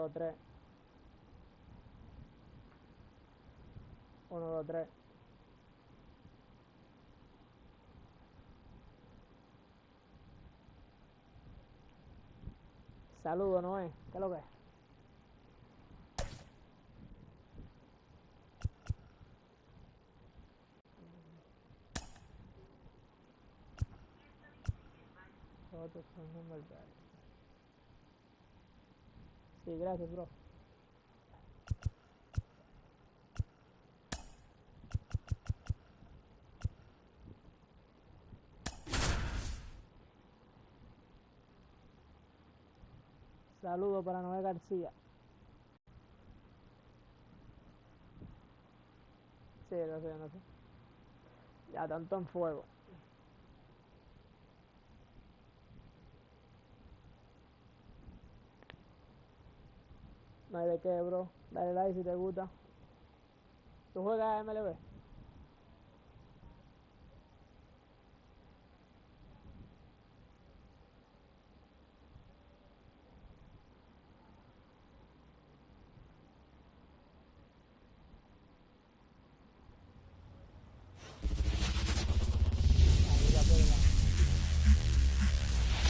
2, 3. 1, 2, 3. Saludos, Noé. ¿Qué es lo que es? Sí, gracias, bro. Saludos para Noé García. Sí, no sé, no sé. Ya tanto en fuego. No hay de qué, bro. Dale like si te gusta. ¿Tú juegas MLB?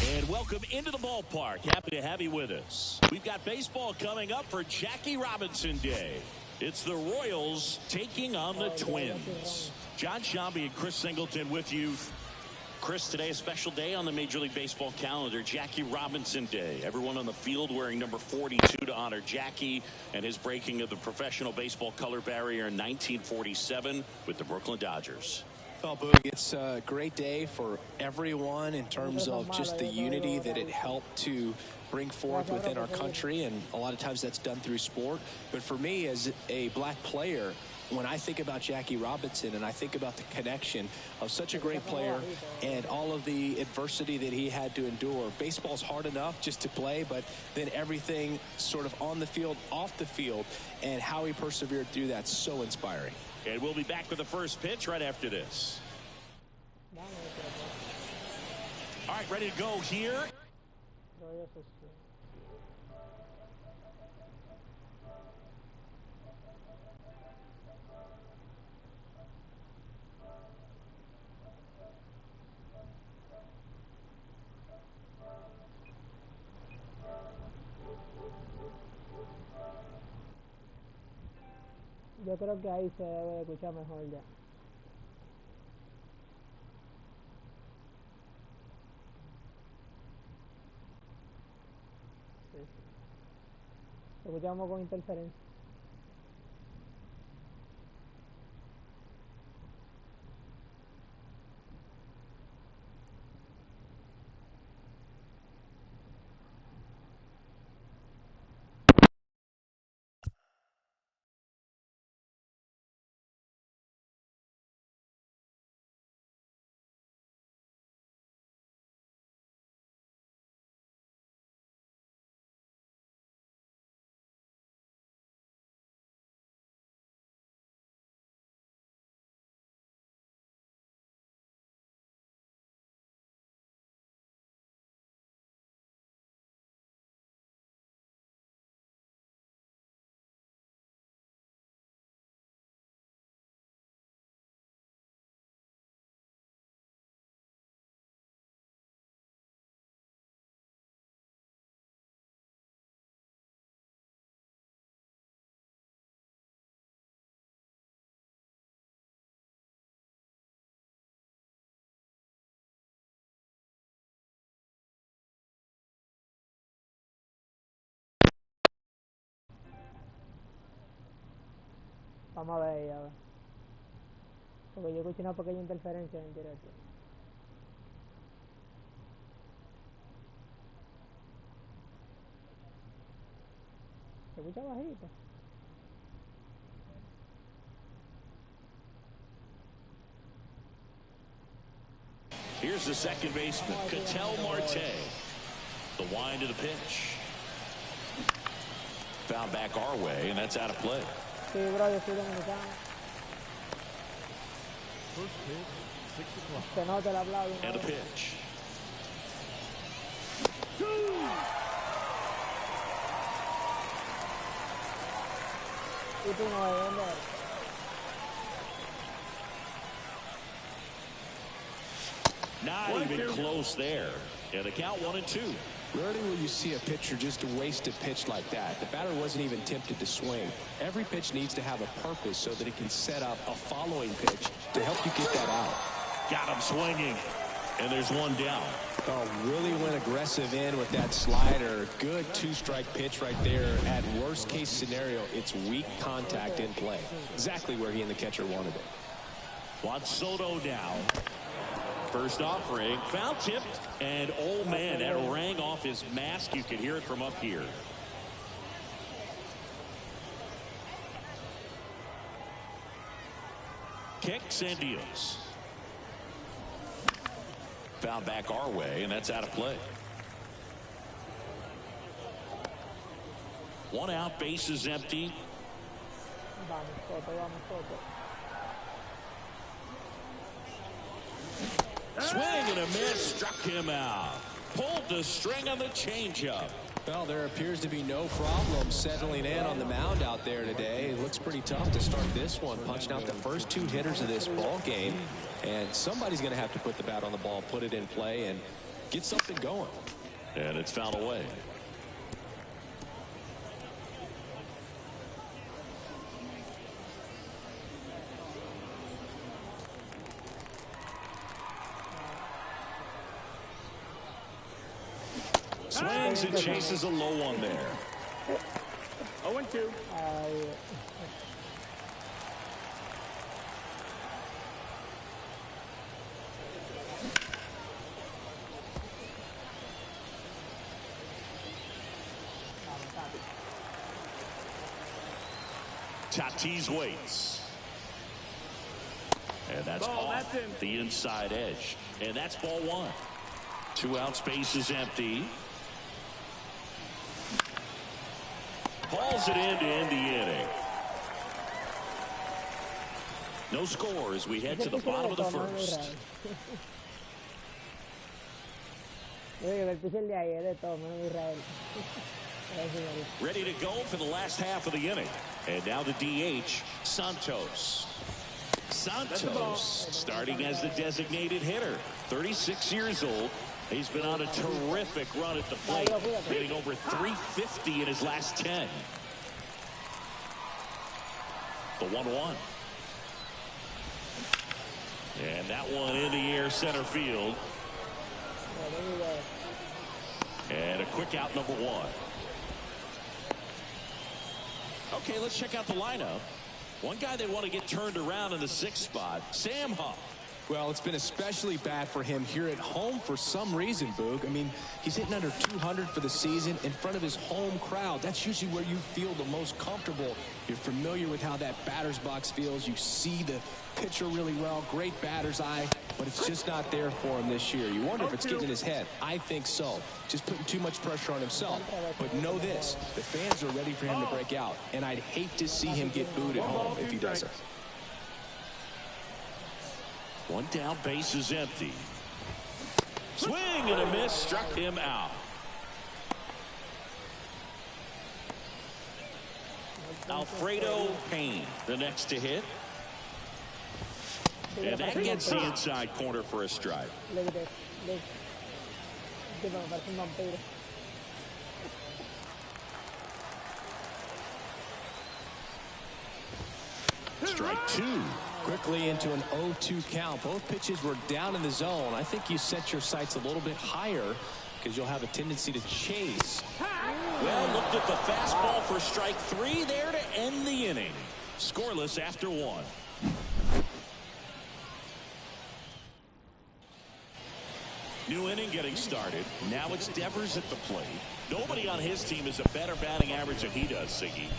And welcome into the ballpark. Happy to have you with us. We've got baseball coming up for Jackie Robinson Day. It's the Royals taking on the Twins. John Shambi and Chris Singleton with you. Chris, today a special day on the Major League Baseball calendar, Jackie Robinson Day. Everyone on the field wearing number 42 to honor Jackie and his breaking of the professional baseball color barrier in 1947 with the Brooklyn Dodgers. Well, Boog, it's a great day for everyone in terms of just the unity that it helped to bring forth within our country, and a lot of times that's done through sport. But for me, as a black player, when I think about Jackie Robinson and I think about the connection of such a great player and all of the adversity that he had to endure, baseball's hard enough just to play, but then everything sort of on the field, off the field, and how he persevered through that's so inspiring. And we'll be back with the first pitch right after this. All right, ready to go here. Yo creo que ahí se debe escuchar mejor ya. Sí. Escuchamos con interferencia. Vamos a ver ahora. Porque yo escuché una pequeña interferencia en directo. Se escucha bajito. Here's the second baseman, Ketel Marte. The wind of the pitch. Found back our way, and that's out of play. Sí, bro, yo soy dominicano. Se nota el hablado. And a pitch. Y tú no debes vender. Not even close there. And the count 1-2. Rarely will you see a pitcher just waste a pitch like that. The batter wasn't even tempted to swing. Every pitch needs to have a purpose so that it can set up a following pitch to help you get that out. Got him swinging. And there's one down. Oh, really went aggressive in with that slider. Good two-strike pitch right there. At worst case scenario, it's weak contact in play. Exactly where he and the catcher wanted it. Juan Soto now. First offering, foul tipped, and oh man, that rang off his mask. You could hear it from up here. Kicks and deals. Foul back our way, and that's out of play. One out, base is empty. Swing and a miss, struck him out. Pulled the string on the changeup. Well, there appears to be no problem settling in on the mound out there today. It looks pretty tough to start this one, punching out the first two hitters of this ball game. And somebody's going to have to put the bat on the ball, put it in play, and get something going. And it's fouled away. Swings and chases a low one there. 0-2. Tatis waits. And that's off the inside edge. And that's ball one. Two out, space is empty. Hauls it in to end the inning. No score as we head to the bottom of the first. Ready to go for the last half of the inning. And now the DH, Santos. Santos starting as the designated hitter. 36 years old. He's been on a terrific run at the plate, hitting over 350 in his last 10. The 1-1. And that one in the air center field. And a quick out, number one. Okay, let's check out the lineup. One guy they want to get turned around in the sixth spot, Sam Huff. Well, it's been especially bad for him here at home for some reason, Boog. I mean, he's hitting under 200 for the season in front of his home crowd. That's usually where you feel the most comfortable. You're familiar with how that batter's box feels. You see the pitcher really well. Great batter's eye, but it's just not there for him this year. You wonder if it's getting in his head. I think so. Just putting too much pressure on himself. But know this, the fans are ready for him to break out, and I'd hate to see him get booed at home if he doesn't. One down, base is empty. Swing and a miss, struck him out. Alfredo Payne, the next to hit. And that gets the inside corner for a strike. Strike two. Quickly into an 0-2 count. Both pitches were down in the zone. I think you set your sights a little bit higher because you'll have a tendency to chase. Well, looked at the fastball for strike three there to end the inning. Scoreless after one. New inning getting started. Now it's Devers at the plate. Nobody on his team has a better batting average than he does, Siggy.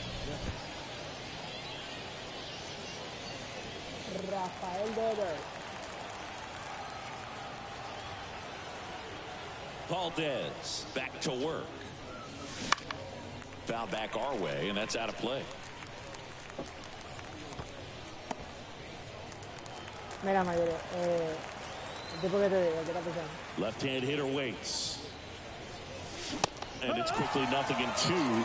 Rafael Devers. Valdez back to work. Foul back our way, and that's out of play. Mira, Mayor, tipo que te digo, ¿qué está pasando? Left-hand hitter waits. And it's quickly 0-2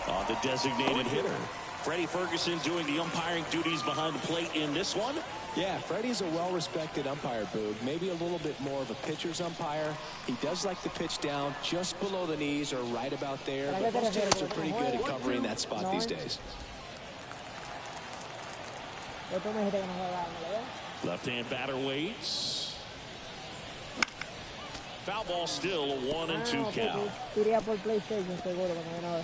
on the designated hitter. Freddie Ferguson doing the umpiring duties behind the plate in this one. Yeah, Freddie's a well-respected umpire, Boog. Maybe a little bit more of a pitcher's umpire. He does like the pitch down just below the knees or right about there. But most hitters are pretty good at covering that spot these days. Left-hand batter waits. Foul ball still, a 1-2 count. Iría por PlayStation seguro cuando viene a ver.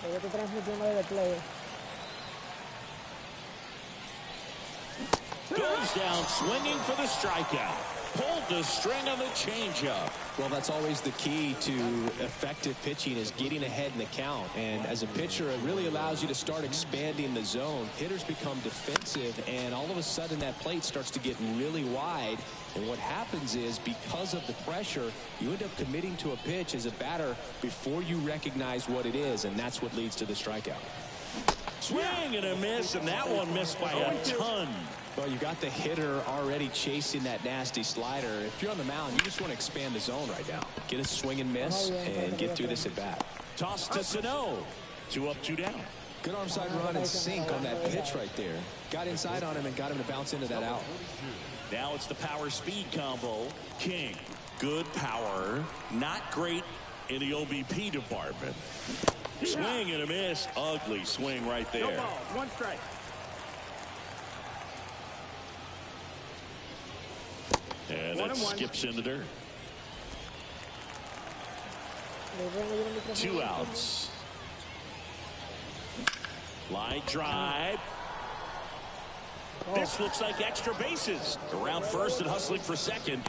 Yo estoy transmitiendo desde Play. Goes down swinging for the strikeout. Pulled the string on the changeup. Well, that's always the key to effective pitching, is getting ahead in the count. And as a pitcher, it really allows you to start expanding the zone. Hitters become defensive, and all of a sudden that plate starts to get really wide. And what happens is, because of the pressure, you end up committing to a pitch as a batter before you recognize what it is, and that's what leads to the strikeout. Swing and a miss, and that one missed by a ton. Well, you got the hitter already chasing that nasty slider. If you're on the mound, you just want to expand the zone right now. Get a swing and miss and get through this at bat. Toss to Sano. 2 up, 2 down. Good arm side run and sink on that pitch right there. Got inside on him and got him to bounce into that out. Now it's the power speed combo. King, good power, not great in the OBP department. Swing and a miss. Ugly swing right there. No ball, 1 strike. And that skips in the dirt. 2 outs. Line drive. This looks like extra bases. Around first and hustling for second.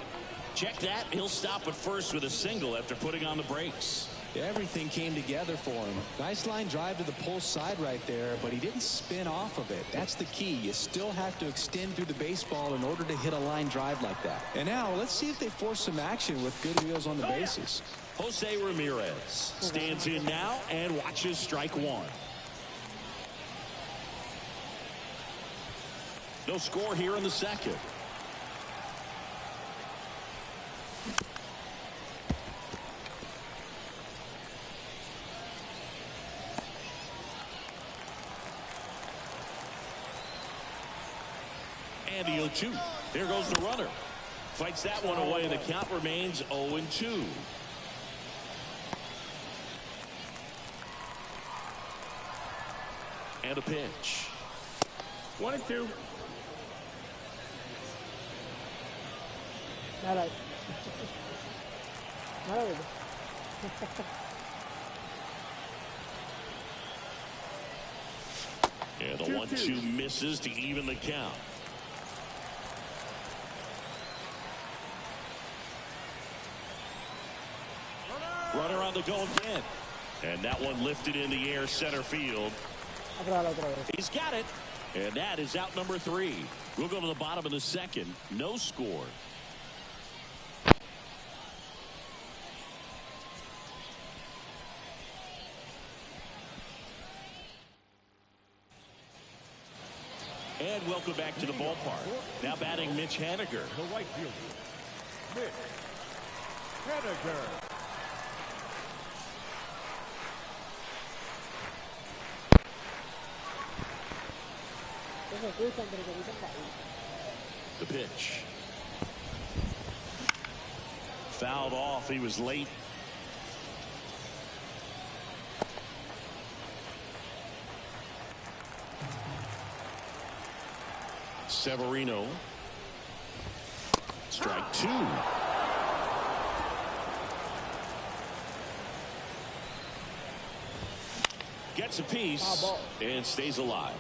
Check that. He'll stop at first with a single after putting on the brakes. Everything came together for him. Nice line drive to the pull side right there, but he didn't spin off of it. That's the key. You still have to extend through the baseball in order to hit a line drive like that. And now let's see if they force some action with good wheels on the bases. Jose Ramirez stands in now and watches strike 1. No score here in the second. And the 0-2. There goes the runner. Fights that one away. The count remains 0-2. And a pitch. 1-2. Nada. Nada. And the 1-2 misses to even the count. Runner on the go again. And that one lifted in the air center field. He's got it. And that is out number 3. We'll go to the bottom of the second. No score. And welcome back to the ballpark. Now batting Mitch Haniger. The right fielder, Mitch Haniger. The pitch. Fouled off. He was late. Severino. Strike 2. Gets a piece and stays alive.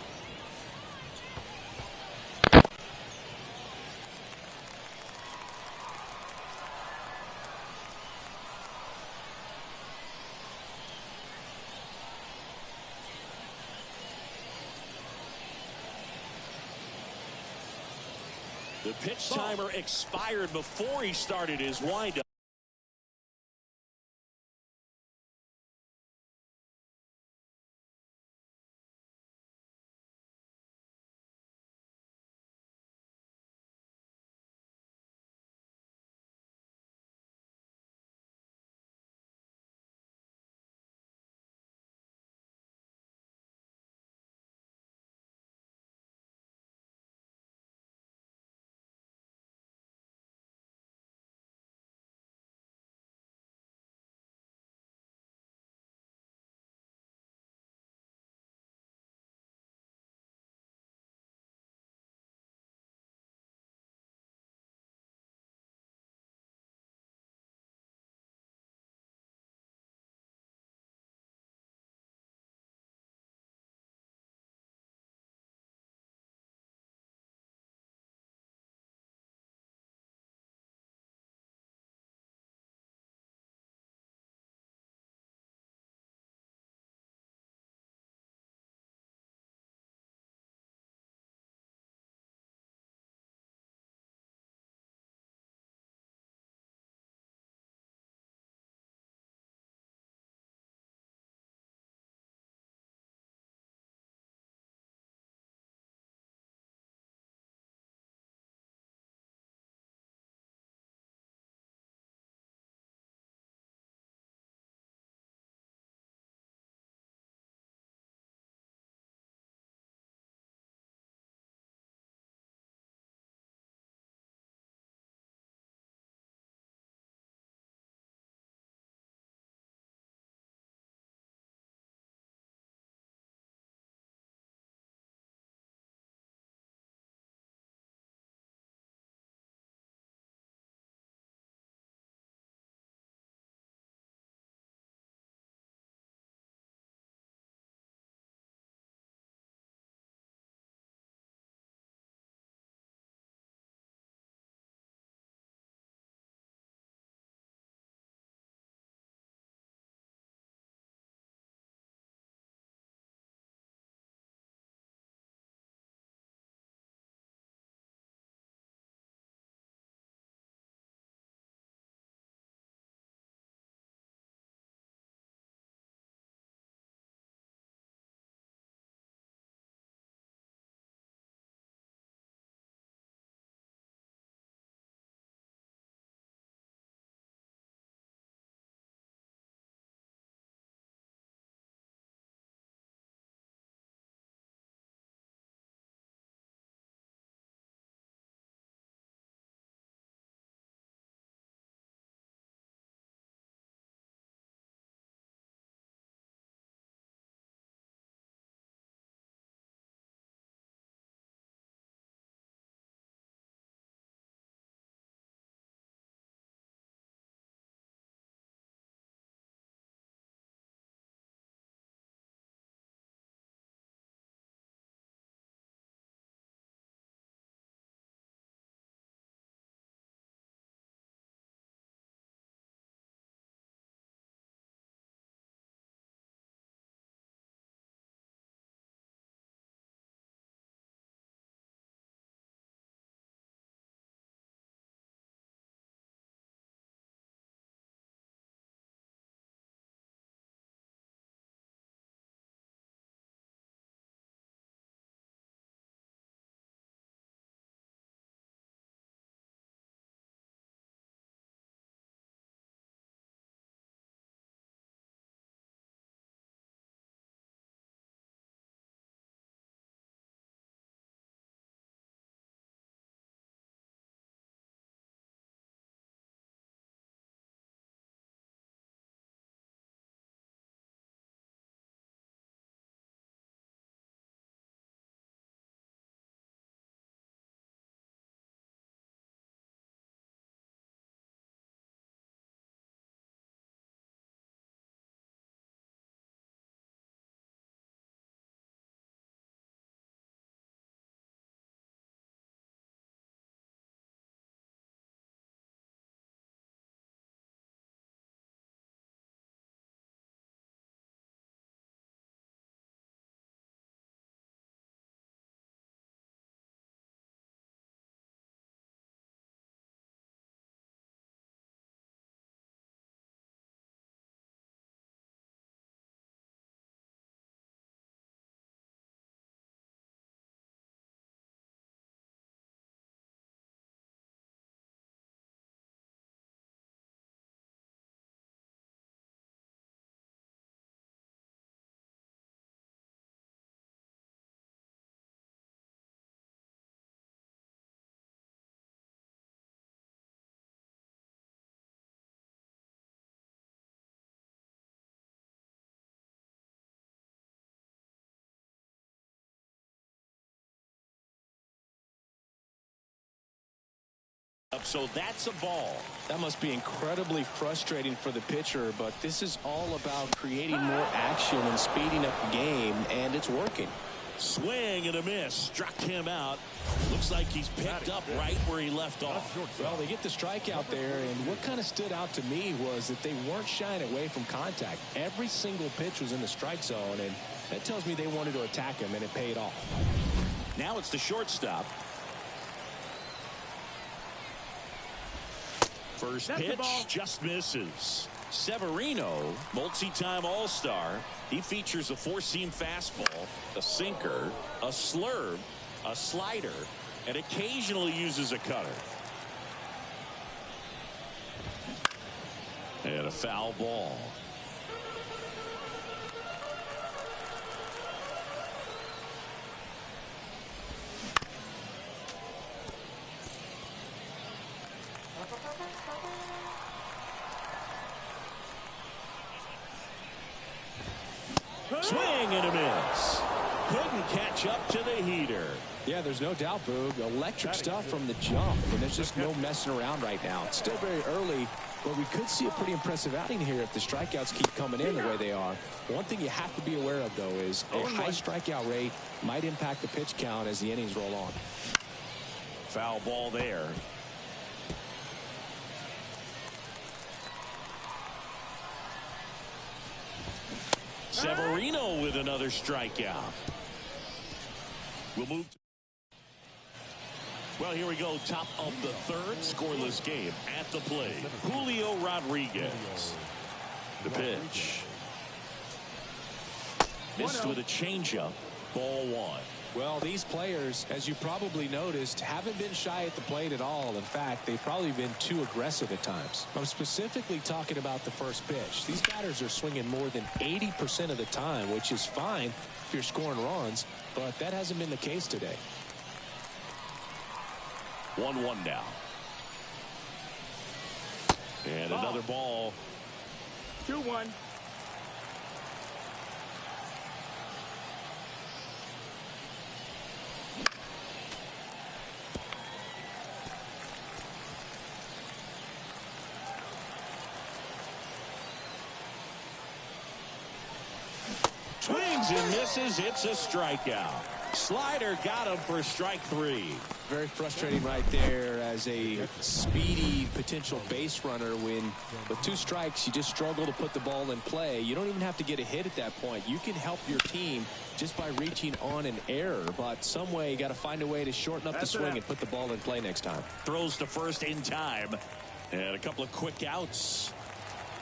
The pitch timer expired before he started his windup. So that's a ball. That must be incredibly frustrating for the pitcher, but this is all about creating more action and speeding up the game, and it's working. Swing and a miss. Struck him out. Looks like he's picked up right where he left off. Well, they get the strikeout there, and what kind of stood out to me was that they weren't shying away from contact. Every single pitch was in the strike zone, and that tells me they wanted to attack him, and it paid off. Now it's the shortstop. First pitch just misses. Severino, multi-time All-Star. He features a four-seam fastball, a sinker, a slurve, a slider, and occasionally uses a cutter. And a foul ball. Swing and a miss. Couldn't catch up to the heater. Yeah, there's no doubt, Boog. Electric stuff from the jump, and there's just no messing around right now. It's still very early, but we could see a pretty impressive outing here if the strikeouts keep coming in the way they are. One thing you have to be aware of, though, is a high strikeout rate might impact the pitch count as the innings roll on. Foul ball there. Severino with another strikeout. We'll move. Well, here we go. Top of the third. Scoreless game at the plate. Julio Rodriguez. The pitch. Missed with a changeup. Ball one. Well, these players, as you probably noticed, haven't been shy at the plate at all. In fact, they've probably been too aggressive at times. I'm specifically talking about the first pitch. These batters are swinging more than 80% of the time, which is fine if you're scoring runs, but that hasn't been the case today. 1-1 now. And another ball. 2-1. Swings and misses. It's a strikeout. Slider got him for strike three. Very frustrating right there as a speedy potential base runner when with two strikes you just struggle to put the ball in play. You don't even have to get a hit at that point. You can help your team just by reaching on an error, but some way you got to find a way to shorten up the swing and put the ball in play next time. Throws to first in time, and a couple of quick outs.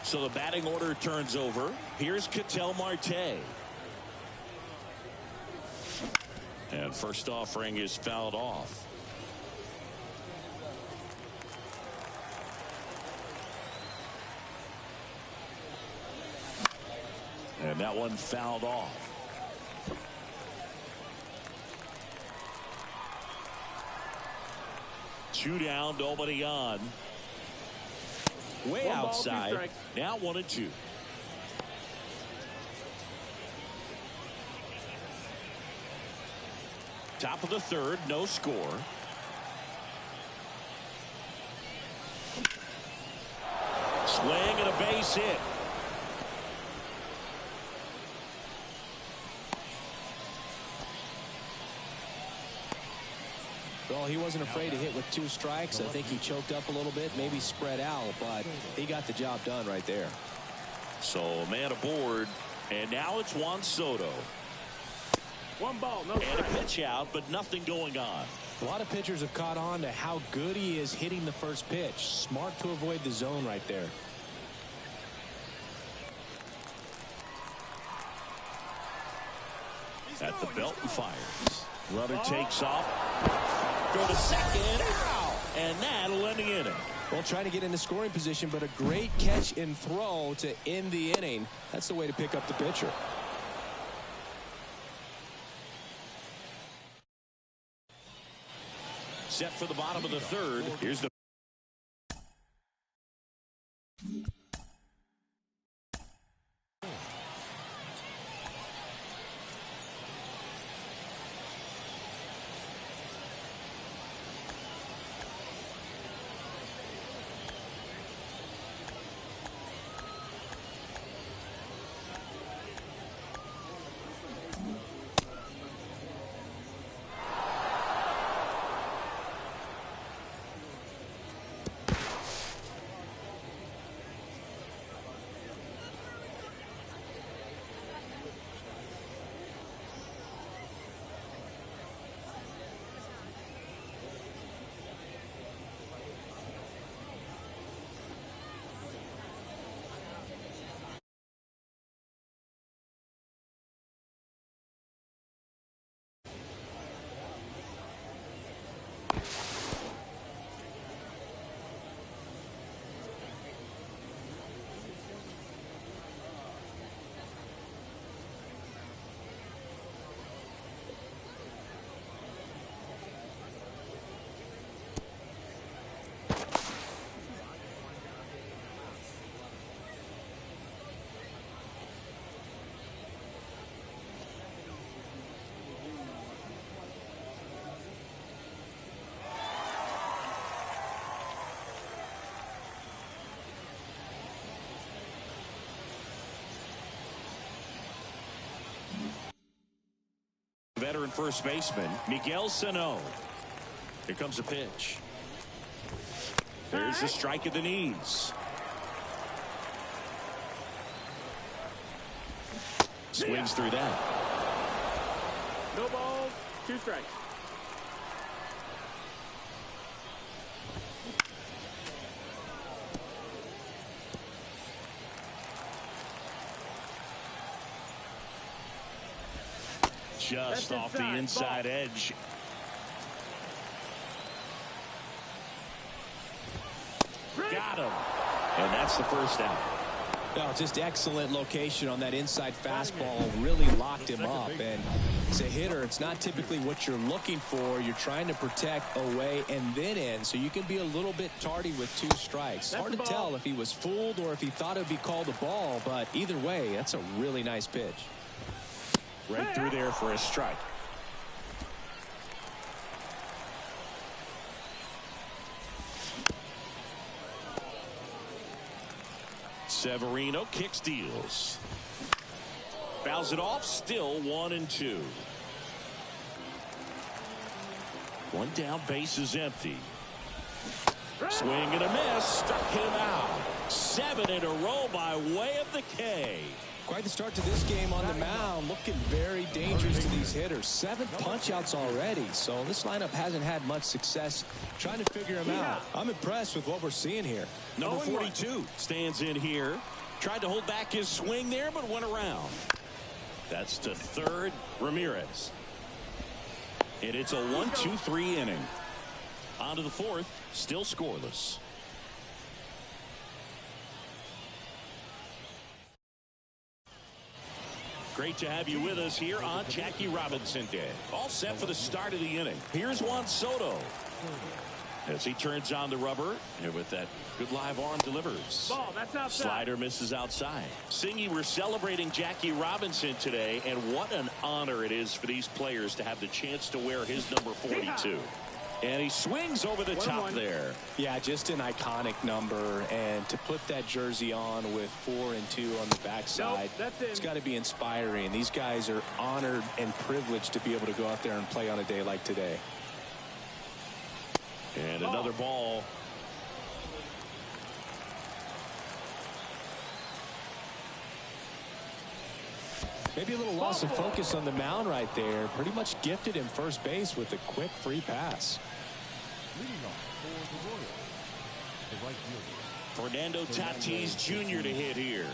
So the batting order turns over. Here's Ketel Marte. And first offering is fouled off. And that one fouled off. Two down, nobody on. Way One ball, outside. 2 strikes. Now 1-2. Top of the third, no score. Swing and a base hit. Well, he wasn't afraid to hit with 2 strikes. I think he choked up a little bit, maybe spread out, but he got the job done right there. So a man aboard, and now it's Juan Soto. 1 ball, no And a strike. pitch out, but nothing going on. A lot of pitchers have caught on to how good he is hitting the first pitch. Smart to avoid the zone right there. At the belt and fires. Runner takes off. Go to second. Ow! And that'll end the inning. Well, trying to get into scoring position, but a great catch and throw to end the inning. That's the way to pick up the pitcher. Set for the bottom of the third. Here's the Veteran first baseman Miguel Sano. Here comes a pitch. There's a strike at the knees. Swings through that. No balls, 2 strikes. Just off the inside edge. Got him. And that's the first out. Oh, just excellent location on that inside fastball. Really locked him up. And as a hitter, it's not typically what you're looking for. You're trying to protect away and then in. So you can be a little bit tardy with 2 strikes. Hard to tell if he was fooled or if he thought it would be called a ball. But either way, that's a really nice pitch. Right through there for a strike. Severino kicks, deals. Fouls it off, still 1-2. One down, base is empty. Swing and a miss, struck him out. 7 in a row by way of the K. Quite the start to this game on the mound. Looking very dangerous to these hitters. 7 punch-outs already. So this lineup hasn't had much success trying to figure him out. I'm impressed with what we're seeing here. Number 42 stands in here. Tried to hold back his swing there, but went around. That's to third, Ramirez. And it's a 1-2-3 inning. On to the 4th, still scoreless. Great to have you with us here on Jackie Robinson Day. All set for the start of the inning. Here's Juan Soto as he turns on the rubber, and with that good live arm delivers. Ball, that's outside. Slider misses outside. Singy, we're celebrating Jackie Robinson today, and what an honor it is for these players to have the chance to wear his number 42. And he swings over the top there. Yeah, just an iconic number. And to put that jersey on with 4 and 2 on the backside, it's got to be inspiring. These guys are honored and privileged to be able to go out there and play on a day like today. And another ball. Maybe a little loss of focus on the mound right there. Pretty much gifted him first base with a quick free pass. Fernando Tatis Jr. to hit here.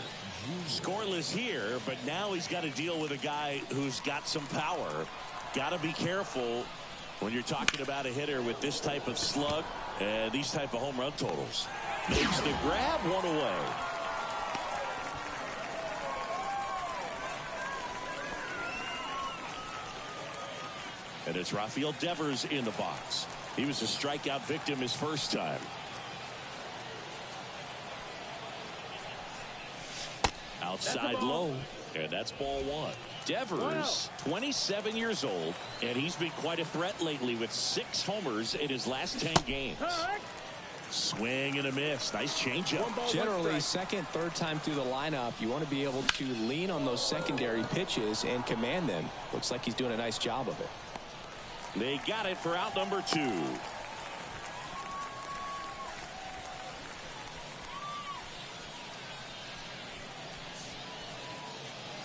Scoreless here, but now he's got to deal with a guy who's got some power. Got to be careful when you're talking about a hitter with this type of slug and these type of home run totals. Makes the grab, 1 away. And it's Rafael Devers in the box. He was a strikeout victim his first time. Outside low, and that's ball 1. Devers, 27 years old, and he's been quite a threat lately with 6 homers in his last 10 games. Swing and a miss. Nice changeup. Generally, second, third time through the lineup, you want to be able to lean on those secondary pitches and command them. Looks like he's doing a nice job of it. They got it for out number 2.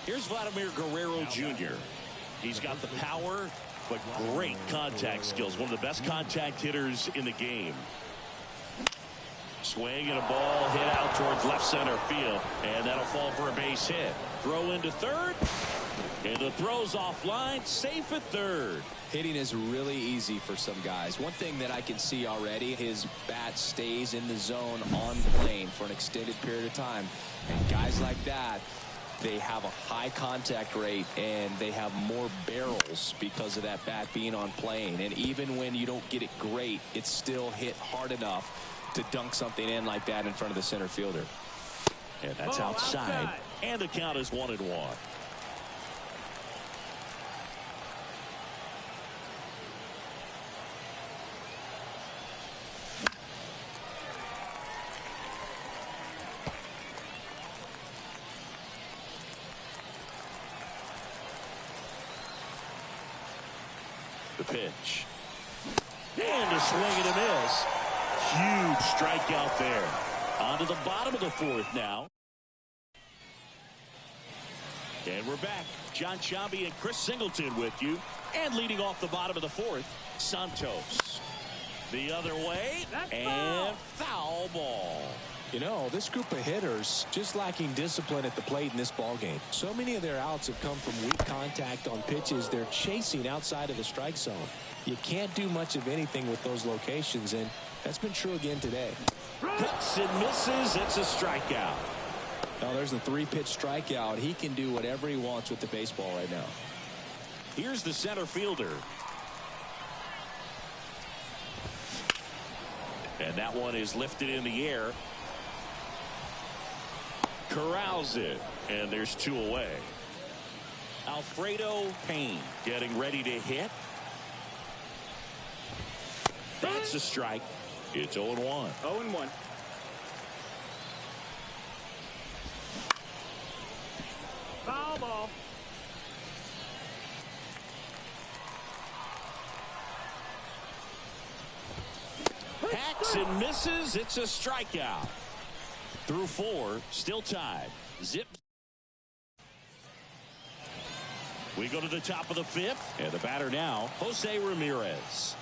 Here's Vladimir Guerrero Jr. He's got the power, but great contact skills. One of the best contact hitters in the game. Swing and a ball hit out towards left center field, and that'll fall for a base hit. Throw into third, and the throw's offline, safe at third. Hitting is really easy for some guys. One thing that I can see already, his bat stays in the zone on plane for an extended period of time. And guys like that, they have a high contact rate and they have more barrels because of that bat being on plane. And even when you don't get it great, it's still hit hard enough to dunk something in like that in front of the center fielder. And that's outside. And the count is 1-1. The pitch. And a swing and a miss. Huge strikeout there. On to the bottom of the fourth now. And we're back. John Chambi and Chris Singleton with you. And leading off the bottom of the fourth, Santos. The other way. And foul ball. You know, this group of hitters just lacking discipline at the plate in this ball game. So many of their outs have come from weak contact on pitches they're chasing outside of the strike zone. You can't do much of anything with those locations, and that's been true again today. Cuts and misses. It's a strikeout. Now there's the 3-pitch strikeout. He can do whatever he wants with the baseball right now. Here's the center fielder. And that one is lifted in the air. Corrals it, and there's 2 away. Alfredo Payne getting ready to hit. That's a strike. It's 0-1. 0-1. Foul ball. Hacks and misses. It's a strikeout. Through 4, still tied. Zip. We go to the top of the 5th, and the batter now, Jose Ramirez.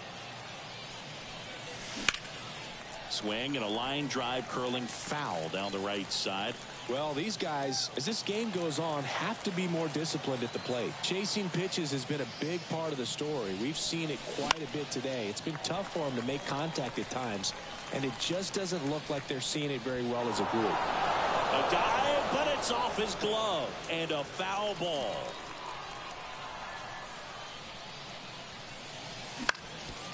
Swing and a line drive curling foul down the right side. Well, these guys, as this game goes on, have to be more disciplined at the plate. Chasing pitches has been a big part of the story. We've seen it quite a bit today. It's been tough for them to make contact at times, and it just doesn't look like they're seeing it very well as a group. A dive, but it's off his glove, and a foul ball.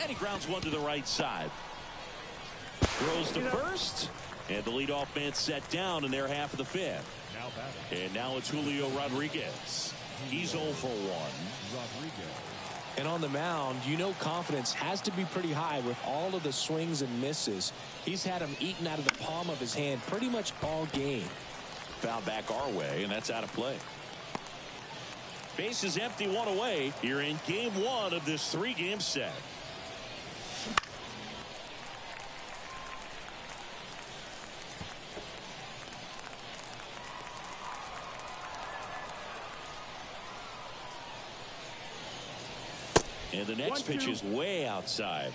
And he grounds one to the right side. Throws to first, and the leadoff man set down in their half of the 5th. And now it's Julio Rodriguez. He's 0 for 1. And on the mound, you know confidence has to be pretty high with all of the swings and misses. He's had them eaten out of the palm of his hand pretty much all game. Foul back our way, and that's out of play. Base is empty, 1 away. You're in game 1 of this 3-game set. And the next pitch is way outside.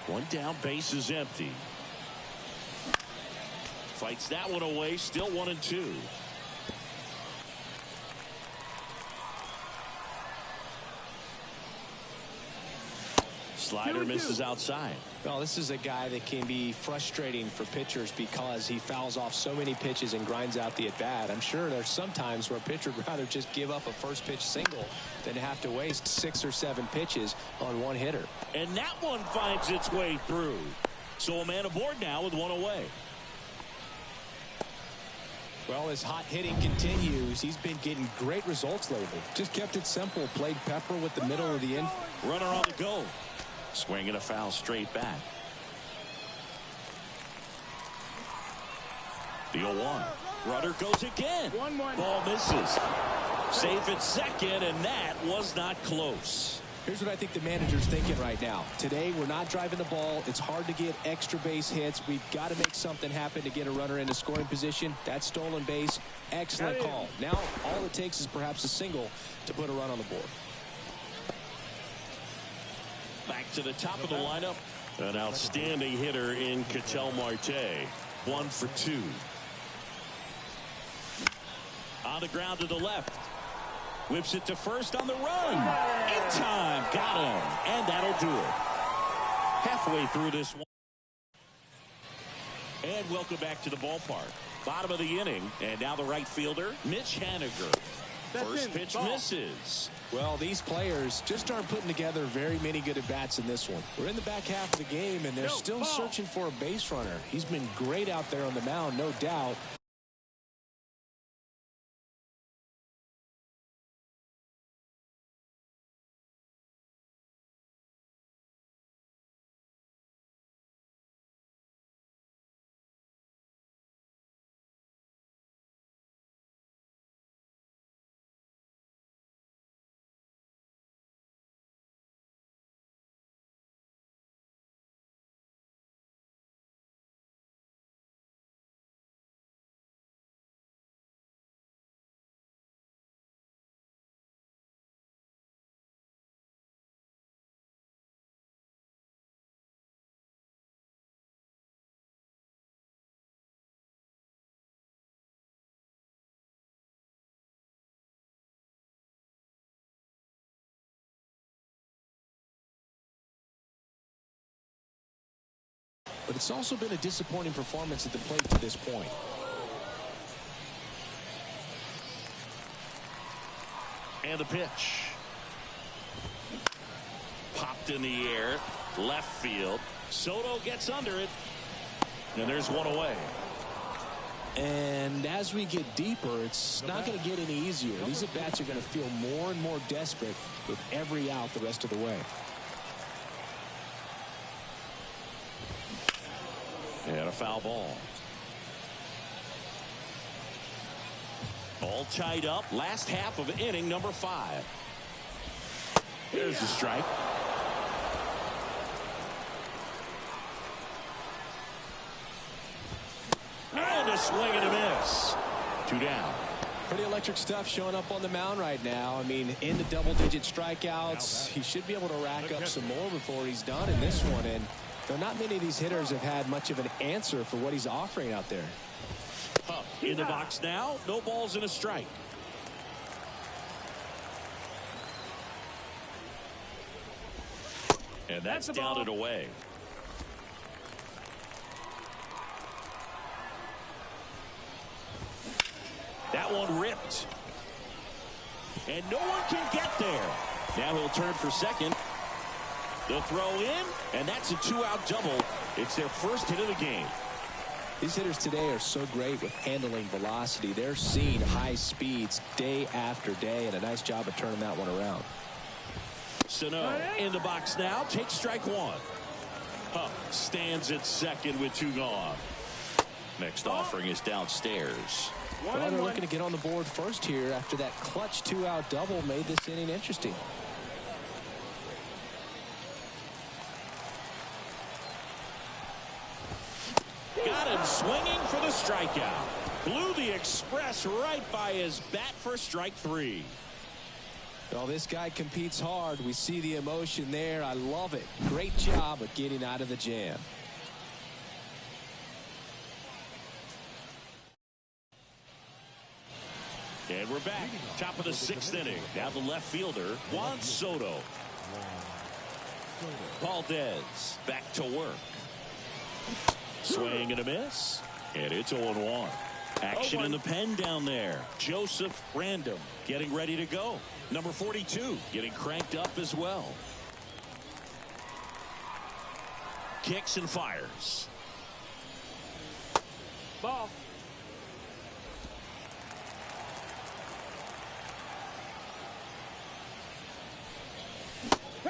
One down, base is empty. Fights that one away, still 1-2. Slider misses outside. Well, this is a guy that can be frustrating for pitchers because he fouls off so many pitches and grinds out the at-bat. I'm sure there's some times where a pitcher would rather just give up a first pitch single than have to waste 6 or 7 pitches on one hitter. And that one finds its way through. So a man aboard now with 1 away. Well, as hot hitting continues, he's been getting great results lately. Just kept it simple. Played pepper with the middle of the infield. Runner on the go. Swing and a foul straight back. The 0-1. Runner goes again. 1-1. Ball misses. Safe at second, and that was not close. Here's what I think the manager's thinking right now. Today, we're not driving the ball. It's hard to get extra base hits. We've got to make something happen to get a runner into scoring position. That stolen base, excellent call. Now, all it takes is perhaps a single to put a run on the board. Back to the top of the lineup. An outstanding hitter in Ketel Marte. 1 for 2. On the ground to the left. Whips it to first on the run. In time. Got him. And that'll do it. Halfway through this one. And welcome back to the ballpark. Bottom of the inning. And now the right fielder, Mitch Haniger. First pitch misses. Well, these players just aren't putting together very many good at-bats in this one. We're in the back half of the game, and they're still searching for a base runner. He's been great out there on the mound, no doubt. but it's also been a disappointing performance at the plate to this point. And the pitch. Popped in the air. Left field. Soto gets under it. And there's one away. And as we get deeper, it's not going to get any easier. These at-bats are going to feel more and more desperate with every out the rest of the way. And a foul ball. All tied up. Last half of inning number 5. There's the strike. And a swing and a miss. 2 down. Pretty electric stuff showing up on the mound right now. I mean, in the double-digit strikeouts, he should be able to rack up some more before he's done in this one. And though not many of these hitters have had much of an answer for what he's offering out there. Up in the box now. No balls and a strike. And that's down and away. That one ripped. And no one can get there. Now he'll turn for second. The throw in, and that's a 2-out double. It's their first hit of the game. These hitters today are so great with handling velocity. They're seeing high speeds day after day, and a nice job of turning that one around. Sano in the box now. Takes strike 1. Huff stands at second with 2 gone. Next offering is downstairs. Well, they're looking to get on the board first here after that clutch 2-out double made this inning interesting. Got him swinging for the strikeout. Blew the express right by his bat for strike 3. Well, this guy competes hard. We see the emotion there. I love it. Great job of getting out of the jam. And we're back. Top of the 6th inning. Now the left fielder, Juan Soto. Valdez back to work. Swing and a miss. And it's 0-1. Action in the pen down there. Joseph Random getting ready to go. Number 42 getting cranked up as well. Kicks and fires. Ball.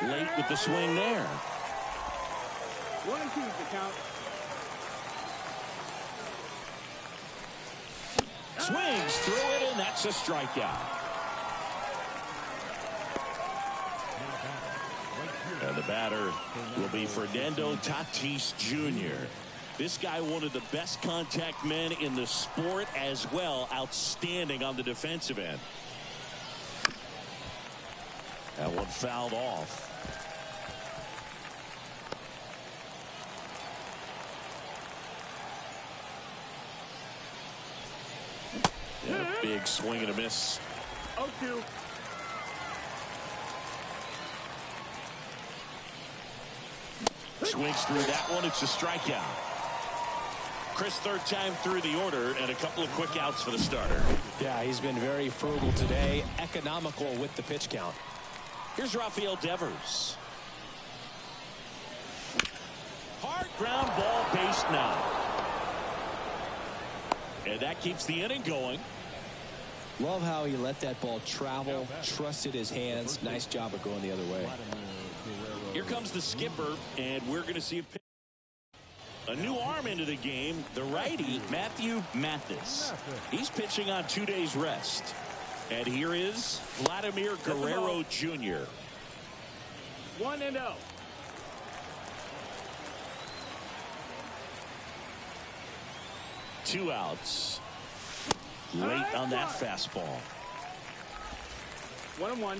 Late with the swing there. 1-2 is the count. Swings through it, and that's a strikeout. And the batter will be Fernando Tatis Jr. This guy, one of the best contact men in the sport as well. Outstanding on the defensive end. That one fouled off. Yeah, big swing and a miss. 0-2. Swings through that one. It's a strikeout. Chris, 3rd time through the order, and a couple of quick outs for the starter. Yeah, he's been very frugal today. Economical with the pitch count. Here's Rafael Devers. Hard ground ball, base now. And that keeps the inning going. Love how he let that ball travel, trusted his hands. Nice job of going the other way. Here comes the skipper, and we're going to see a new arm into the game. The righty, Matthew Mathis. He's pitching on 2 days rest. And here is Vladimir Guerrero Jr. 1-0. 2 outs. Late on that fastball. 1-1.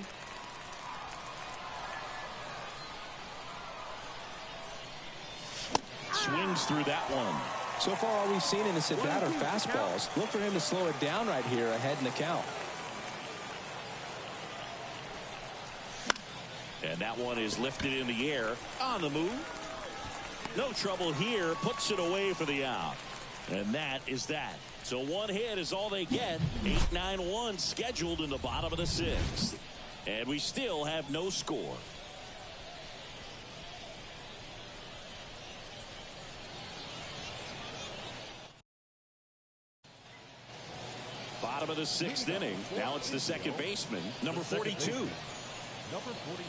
Swings through that one. So far, all we've seen in this at-bat are fastballs. Look for him to slow it down right here ahead in the count. And that one is lifted in the air on the move. No trouble here. Puts it away for the out. And that is that. So one hit is all they get. 8-9-1 scheduled in the bottom of the 6th. And we still have no score. Bottom of the 6th inning. Now it's the second baseman, number 42. Number 42.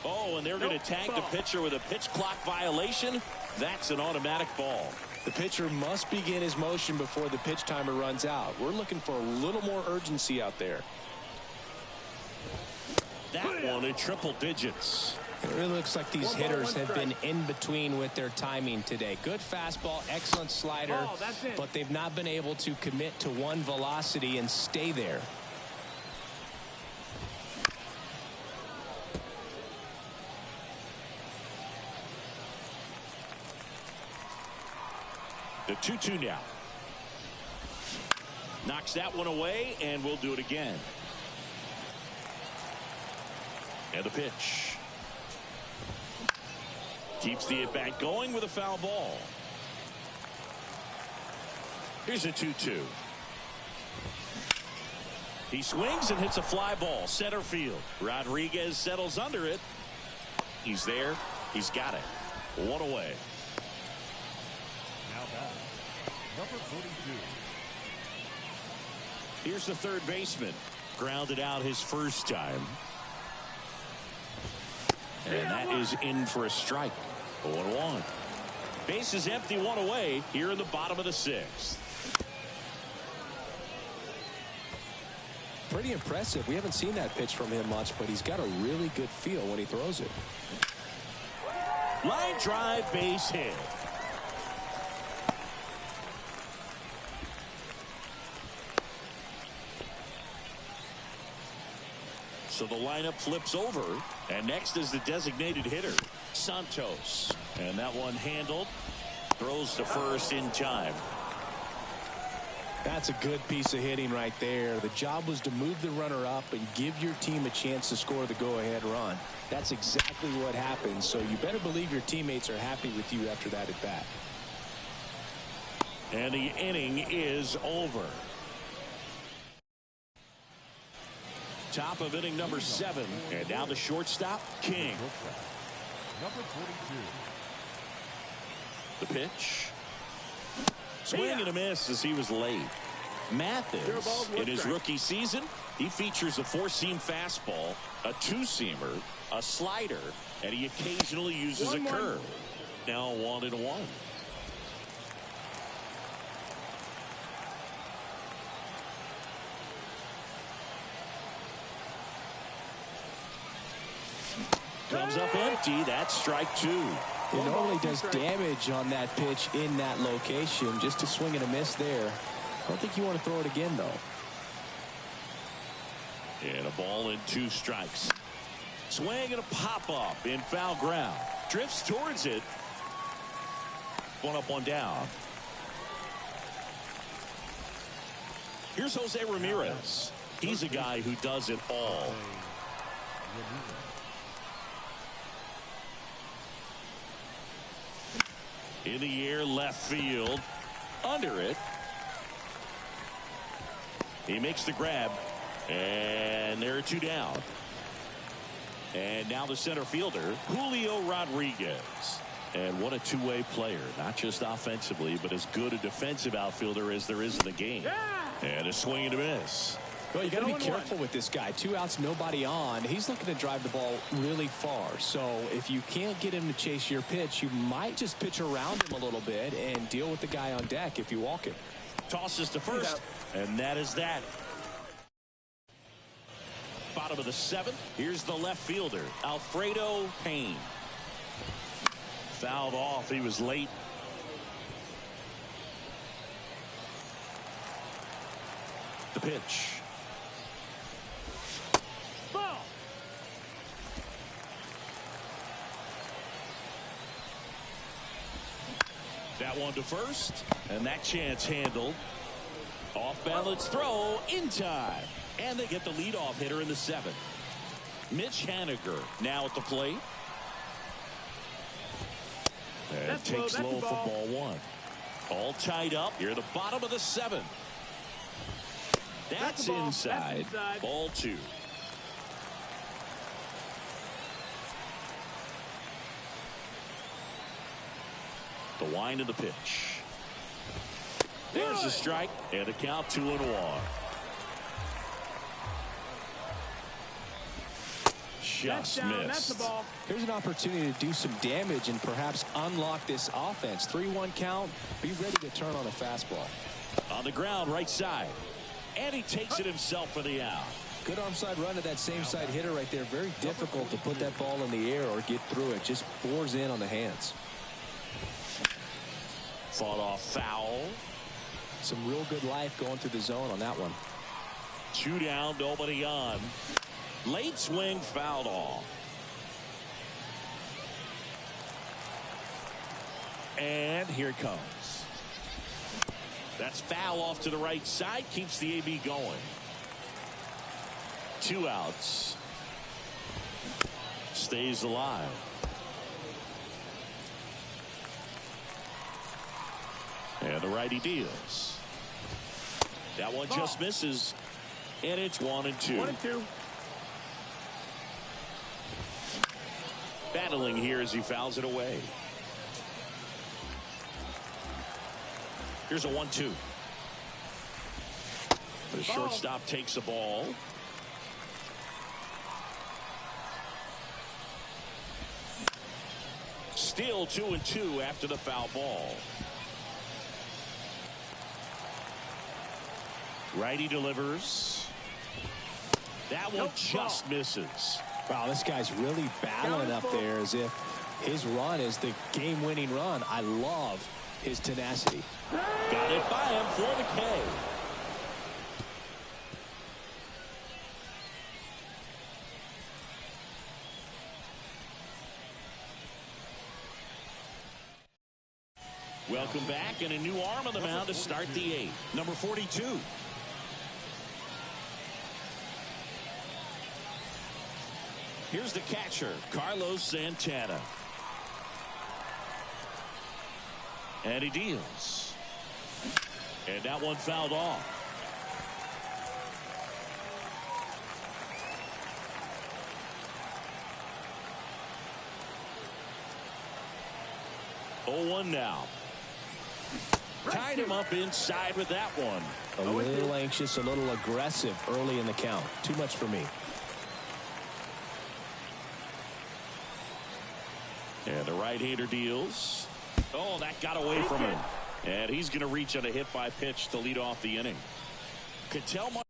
Oh, and they're going to tag the pitcher with a pitch clock violation. That's an automatic ball. The pitcher must begin his motion before the pitch timer runs out. We're looking for a little more urgency out there. That one in triple digits. It really looks like these hitters have been in between with their timing today. Good fastball, excellent slider, but they've not been able to commit to one velocity and stay there. The 2-2 now. Knocks that one away, and we'll do it again. And the pitch. Keeps the at-bat going with a foul ball. Here's a 2-2. He swings and hits a fly ball. Center field. Rodriguez settles under it. He's there. He's got it. One away. Number 42. Here's the third baseman. Grounded out his first time. And that is in for a strike. 0-1. Base is empty, one away here in the bottom of the 6th. Pretty impressive. We haven't seen that pitch from him much, but he's got a really good feel when he throws it. Line drive, base hit. So the lineup flips over, and next is the designated hitter, Santos. And that one handled. Throws to first in time. That's a good piece of hitting right there. The job was to move the runner up and give your team a chance to score the go-ahead run. That's exactly what happened, so you better believe your teammates are happy with you after that at bat. And the inning is over. Top of inning number 7. And now the shortstop, King. Number 42. The pitch. Swing and a miss as he was late. Mathis, in his rookie season, he features a 4-seam fastball, a 2-seamer, a slider, and he occasionally uses a curve. Now 1-1. Comes up empty. That's strike 2. It normally does damage on that pitch in that location. Just a swing and a miss there. I don't think you want to throw it again, though. And a ball and 2 strikes. Swing and a pop-up in foul ground. Drifts towards it. 1 up, 1 down. Here's Jose Ramirez. He's a guy who does it all. In the air, left field. Under it. He makes the grab. And there are 2 down. And now the center fielder, Julio Rodriguez. And what a two-way player. Not just offensively, but as good a defensive outfielder as there is in the game. And a swing and a miss. Well, you got to be careful with this guy. 2 outs, nobody on. He's looking to drive the ball really far. So if you can't get him to chase your pitch, you might just pitch around him a little bit and deal with the guy on deck if you walk him. Tosses to first, and that is that. Bottom of the 7th. Here's the left fielder, Alfredo Payne. Fouled off. He was late. The pitch. That one to first, and that chance handled. Off balance throw in time, and they get the leadoff hitter in the 7th. Mitch Haniger now at the plate. And takes low for ball 1. All tied up here at the bottom of the 7th. That's inside. Ball 2. The wind of the pitch. There's a strike and a count 2-1. Just missed. Here's an opportunity to do some damage and perhaps unlock this offense. 3-1 count. Be ready to turn on a fastball. On the ground, right side. And he takes it himself for the out. Good arm side run to that same side hitter right there. Very difficult to put that ball in the air or get through it. Just bores in on the hands. Fought off foul. Some real good life going through the zone on that one. 2 down, nobody on. Late swing fouled off. And here it comes. That's foul off to the right side. Keeps the AB going. 2 outs. Stays alive. And the righty deals. That one just misses. And it's 1-2. 1-2. Battling here as he fouls it away. Here's a 1-2. The shortstop takes the ball. Still 2-2 after the foul ball. Righty delivers. That one just misses. Wow, this guy's really battling up there as if his run is the game-winning run. I love his tenacity. Got it by him for the K. Welcome back, and a new arm on the mound to start the 8th. Number 42. Here's the catcher, Carlos Santana. And he deals. And that one fouled off. Oh, 1 now. Tied him up inside with that one. A little anxious, a little aggressive early in the count. Too much for me. And the right-hander deals. Oh, that got away from him. And he's going to reach on a hit by pitch to lead off the inning. Could tell much.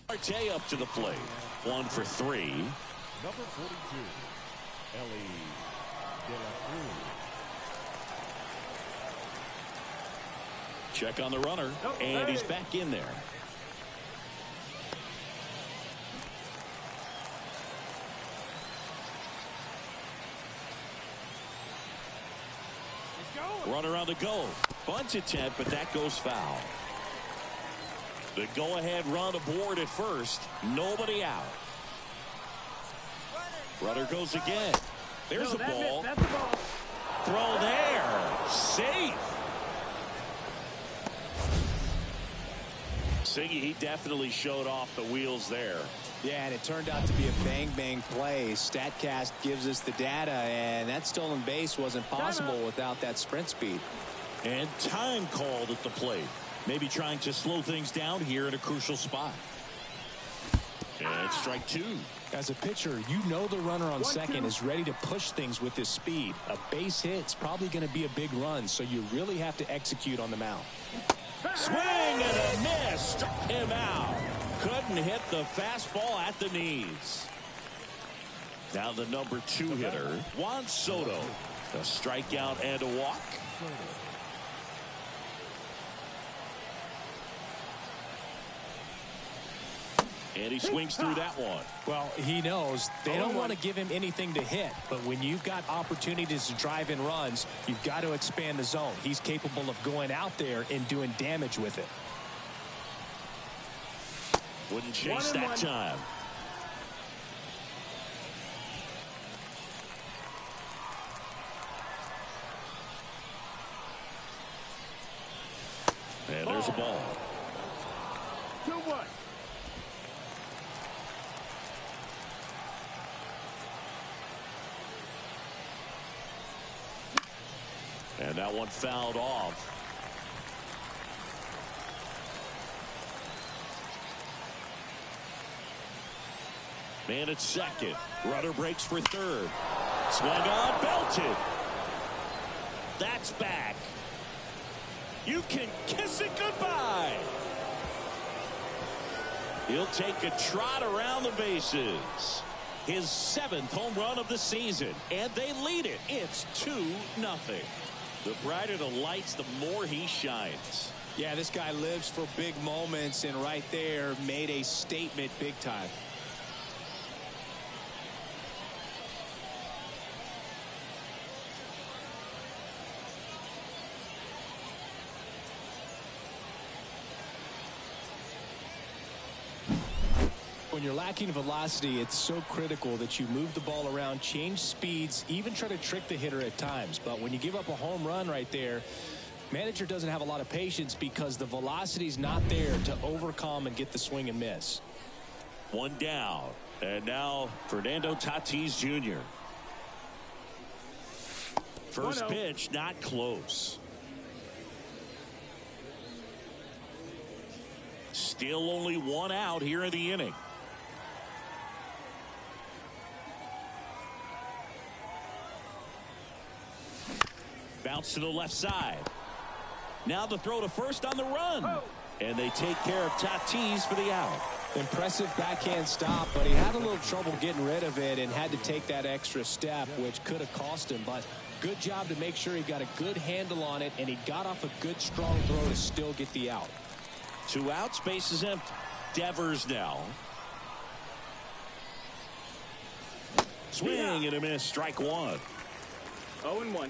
Marte up to the plate. 1 for 3. Number 42, Ellie De La Cruz. Check on the runner, and he's back in there. Runner on the go. Bunt attempt, but that goes foul. The go-ahead run aboard at first. Nobody out. Runner goes again. There's a ball. That's the ball. Throw there. Safe. Siggy, he definitely showed off the wheels there. Yeah, and it turned out to be a bang-bang play. StatCast gives us the data, and that stolen base wasn't possible without that sprint speed. And time called at the plate. Maybe trying to slow things down here in a crucial spot. And strike 2. As a pitcher, you know the runner on second is ready to push things with his speed. A base hit's probably going to be a big run, so you really have to execute on the mound. Swing and a miss. Struck him out. Couldn't hit the fastball at the knees. Now the number 2 hitter, Juan Soto. A strikeout and a walk. And he swings through that one. Well, he knows they don't want to give him anything to hit. But when you've got opportunities to drive in runs, you've got to expand the zone. He's capable of going out there and doing damage with it. Wouldn't chase that time. And there's a ball. 2-1. And that one fouled off. Man at second. Runner breaks for third. Swung on, belted. That's back. You can kiss it goodbye. He'll take a trot around the bases. His 7th home run of the season, and they lead it. It's 2-0. The brighter the lights, the more he shines. Yeah, this guy lives for big moments, and right there made a statement big time. When you're lacking velocity, it's so critical that you move the ball around, change speeds, even try to trick the hitter at times. But when you give up a home run right there, manager doesn't have a lot of patience because the velocity's not there to overcome and get the swing and miss. One down. And now Fernando Tatis Jr. First pitch, not close. Still only one out here in the inning. Bounce to the left side. Now the throw to first on the run. And they take care of Tatis for the out. Impressive backhand stop, but he had a little trouble getting rid of it and had to take that extra step, which could have cost him. But good job to make sure he got a good handle on it, and he got off a good, strong throw to still get the out. 2 outs, base is empty. Devers now. Swing and a miss, strike one. 0-1.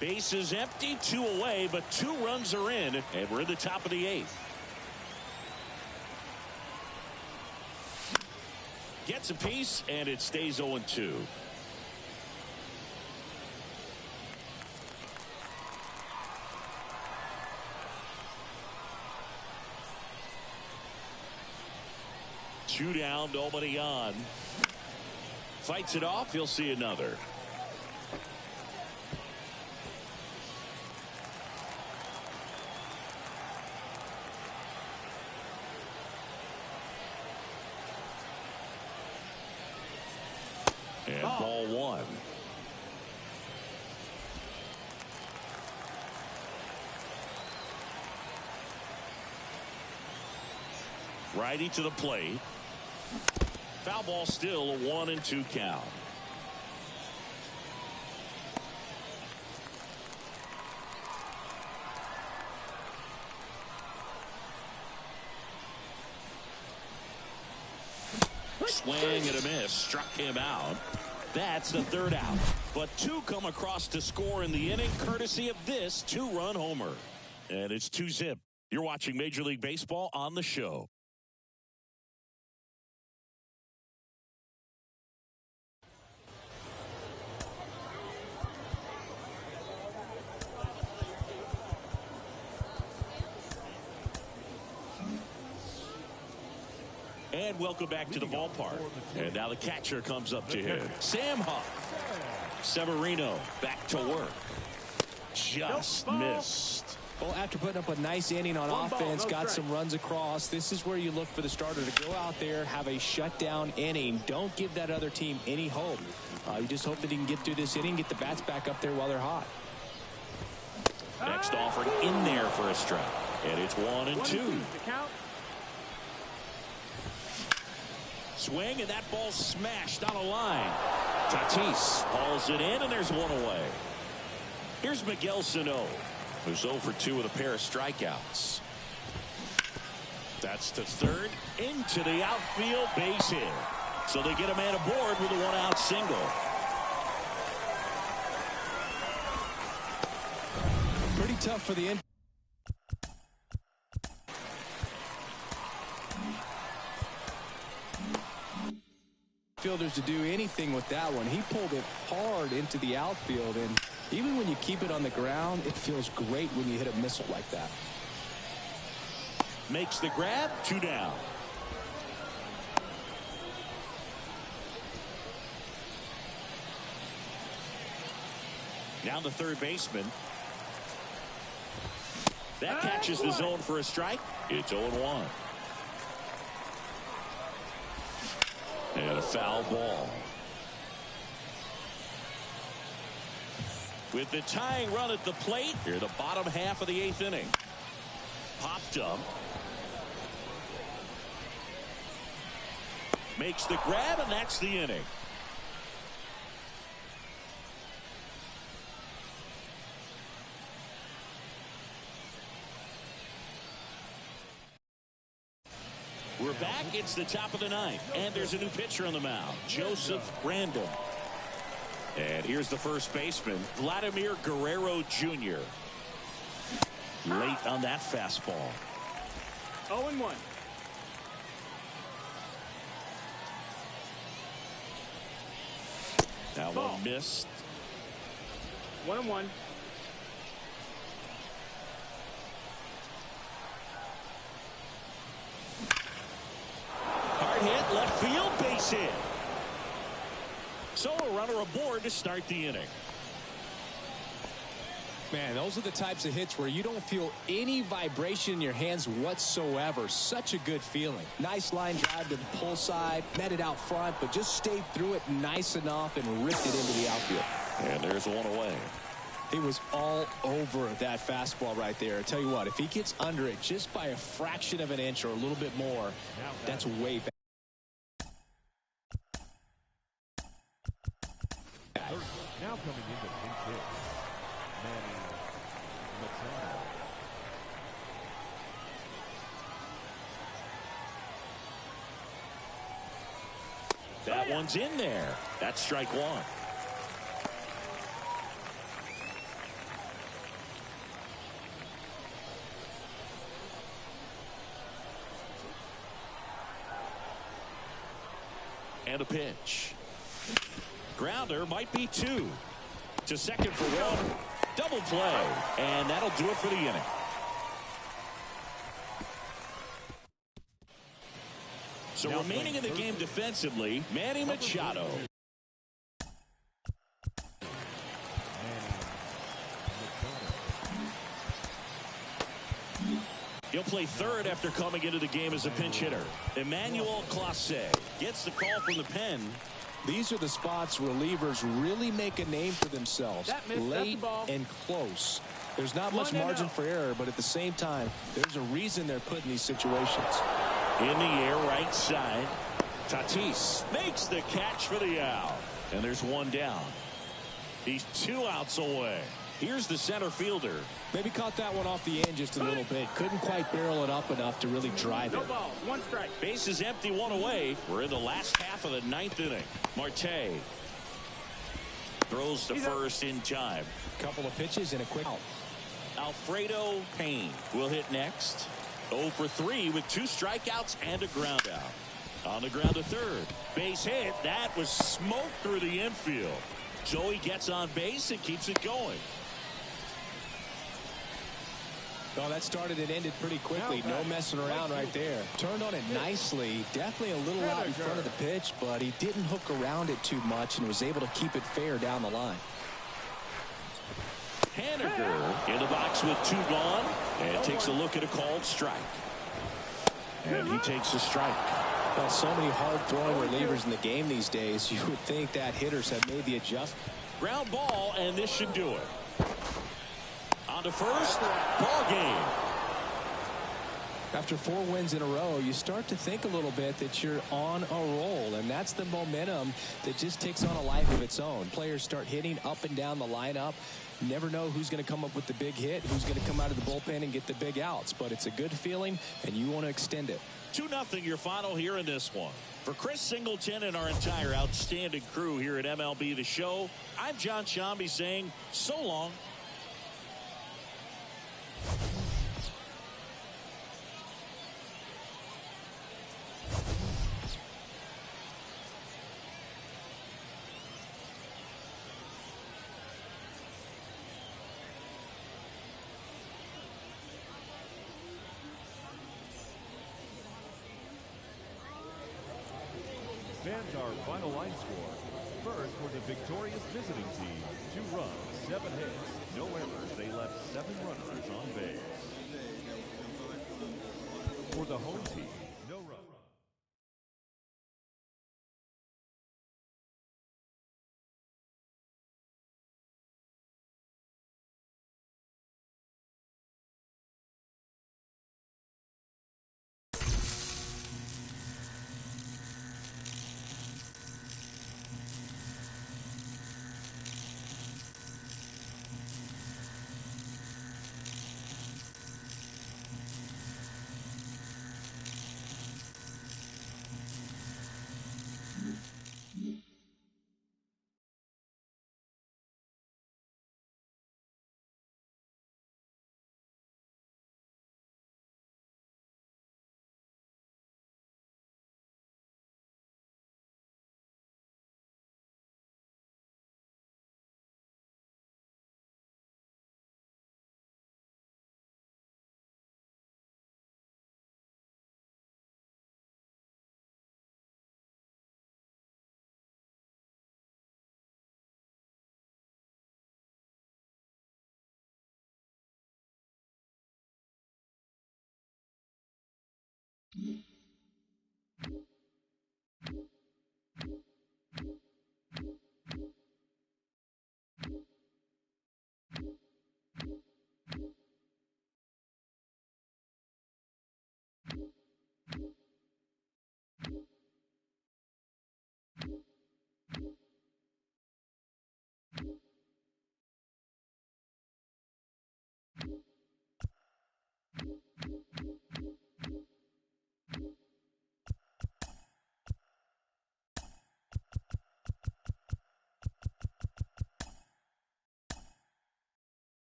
Base is empty, 2 away, but 2 runs are in, and we're in the top of the 8th. Gets a piece, and it stays 0-2. Two down, nobody on. Fights it off, he'll see another. And ball one. Righty to the plate. Foul ball, still a 1-2 count. Swing and a miss, struck him out. That's the 3rd out. But 2 come across to score in the inning, courtesy of this 2-run homer. And it's 2-zip. You're watching Major League Baseball on the show. And welcome back to the ballpark. And now the catcher comes up to him. Sam Huff. Severino back to work. Just missed. Well, after putting up a nice inning on offense, got some runs across, this is where you look for the starter to go out there, have a shutdown inning. Don't give that other team any hope. You just hope that he can get through this inning, get the bats back up there while they're hot. Next offering in there for a strike. And it's 1-2. The count. Swing, and that ball smashed on a line. Tatis hauls it in, and there's one away. Here's Miguel Sano, who's 0 for 2 with a pair of strikeouts. That's to third, into the outfield, base hit. So they get a man aboard with a 1-out single. Pretty tough for the fielders to do anything with that one. He pulled it hard into the outfield, and even when you keep it on the ground, it feels great when you hit a missile like that. Makes the grab, 2 down. Now the third baseman. That catches the zone for a strike. It's 0-1. And a foul ball. With the tying run at the plate, here the bottom half of the 8th inning. Popped up. Makes the grab, and that's the inning. We're back. It's the top of the 9th, and there's a new pitcher on the mound, Joseph Random. And here's the first baseman, Vladimir Guerrero Jr. Late on that fastball. 0-1. That one missed. 1-1. Hard hit, left field, base hit. So a runner aboard to start the inning. Man, those are the types of hits where you don't feel any vibration in your hands whatsoever. Such a good feeling. Nice line drive to the pull side, met it out front, but just stayed through it nice enough and ripped it into the outfield. And there's one away. He was all over that fastball right there. I tell you what, if he gets under it just by a fraction of an inch or a little bit more, that's way back. Now coming into pinch hit, Manny Machado. That one's in there. That's strike 1. And a pitch. Grounder, might be 2. To second for 1. Double play. And that'll do it for the inning. So remaining in the game defensively, Manny Machado. He'll play third after coming into the game as a pinch hitter. Emmanuel Clase gets the call from the pen. These are the spots relievers really make a name for themselves. Late and close. There's not much margin for error, but at the same time, there's a reason they're put in these situations. In the air, right side. Tatis makes the catch for the out. And there's one down. He's 2 outs away. Here's the center fielder. Maybe caught that one off the end just a little bit. Couldn't quite barrel it up enough to really drive it. No ball, 1 strike. Base is empty, 1 away. We're in the last half of the 9th inning. Marte throws to first in time. Couple of pitches and a quick out. Alfredo Payne will hit next. 0 for 3 with 2 strikeouts and a ground out. On the ground to third. Base hit. That was smoked through the infield. So he gets on base and keeps it going. Oh, that started and ended pretty quickly. No messing around right there. Turned on it nicely. Definitely a little out in front of the pitch, but he didn't hook around it too much and was able to keep it fair down the line. Haniger in the box with 2 gone and takes a look at a called strike. And he takes a strike. Well, so many hard-throwing relievers in the game these days, you would think that hitters have made the adjustment. Ground ball, and this should do it. On to first, ball game. After 4 wins in a row, you start to think a little bit that you're on a roll, and that's the momentum that just takes on a life of its own. Players start hitting up and down the lineup. You never know who's going to come up with the big hit, who's going to come out of the bullpen and get the big outs, but it's a good feeling, and you want to extend it. 2-0 your final here in this one. For Chris Singleton and our entire outstanding crew here at MLB The Show, I'm John Shambi saying so long. Fans, our final line score. First, for the victorious visiting team, 2 runs, 7 hits, no errors. They left 7 runners on base. For the home team, no runs.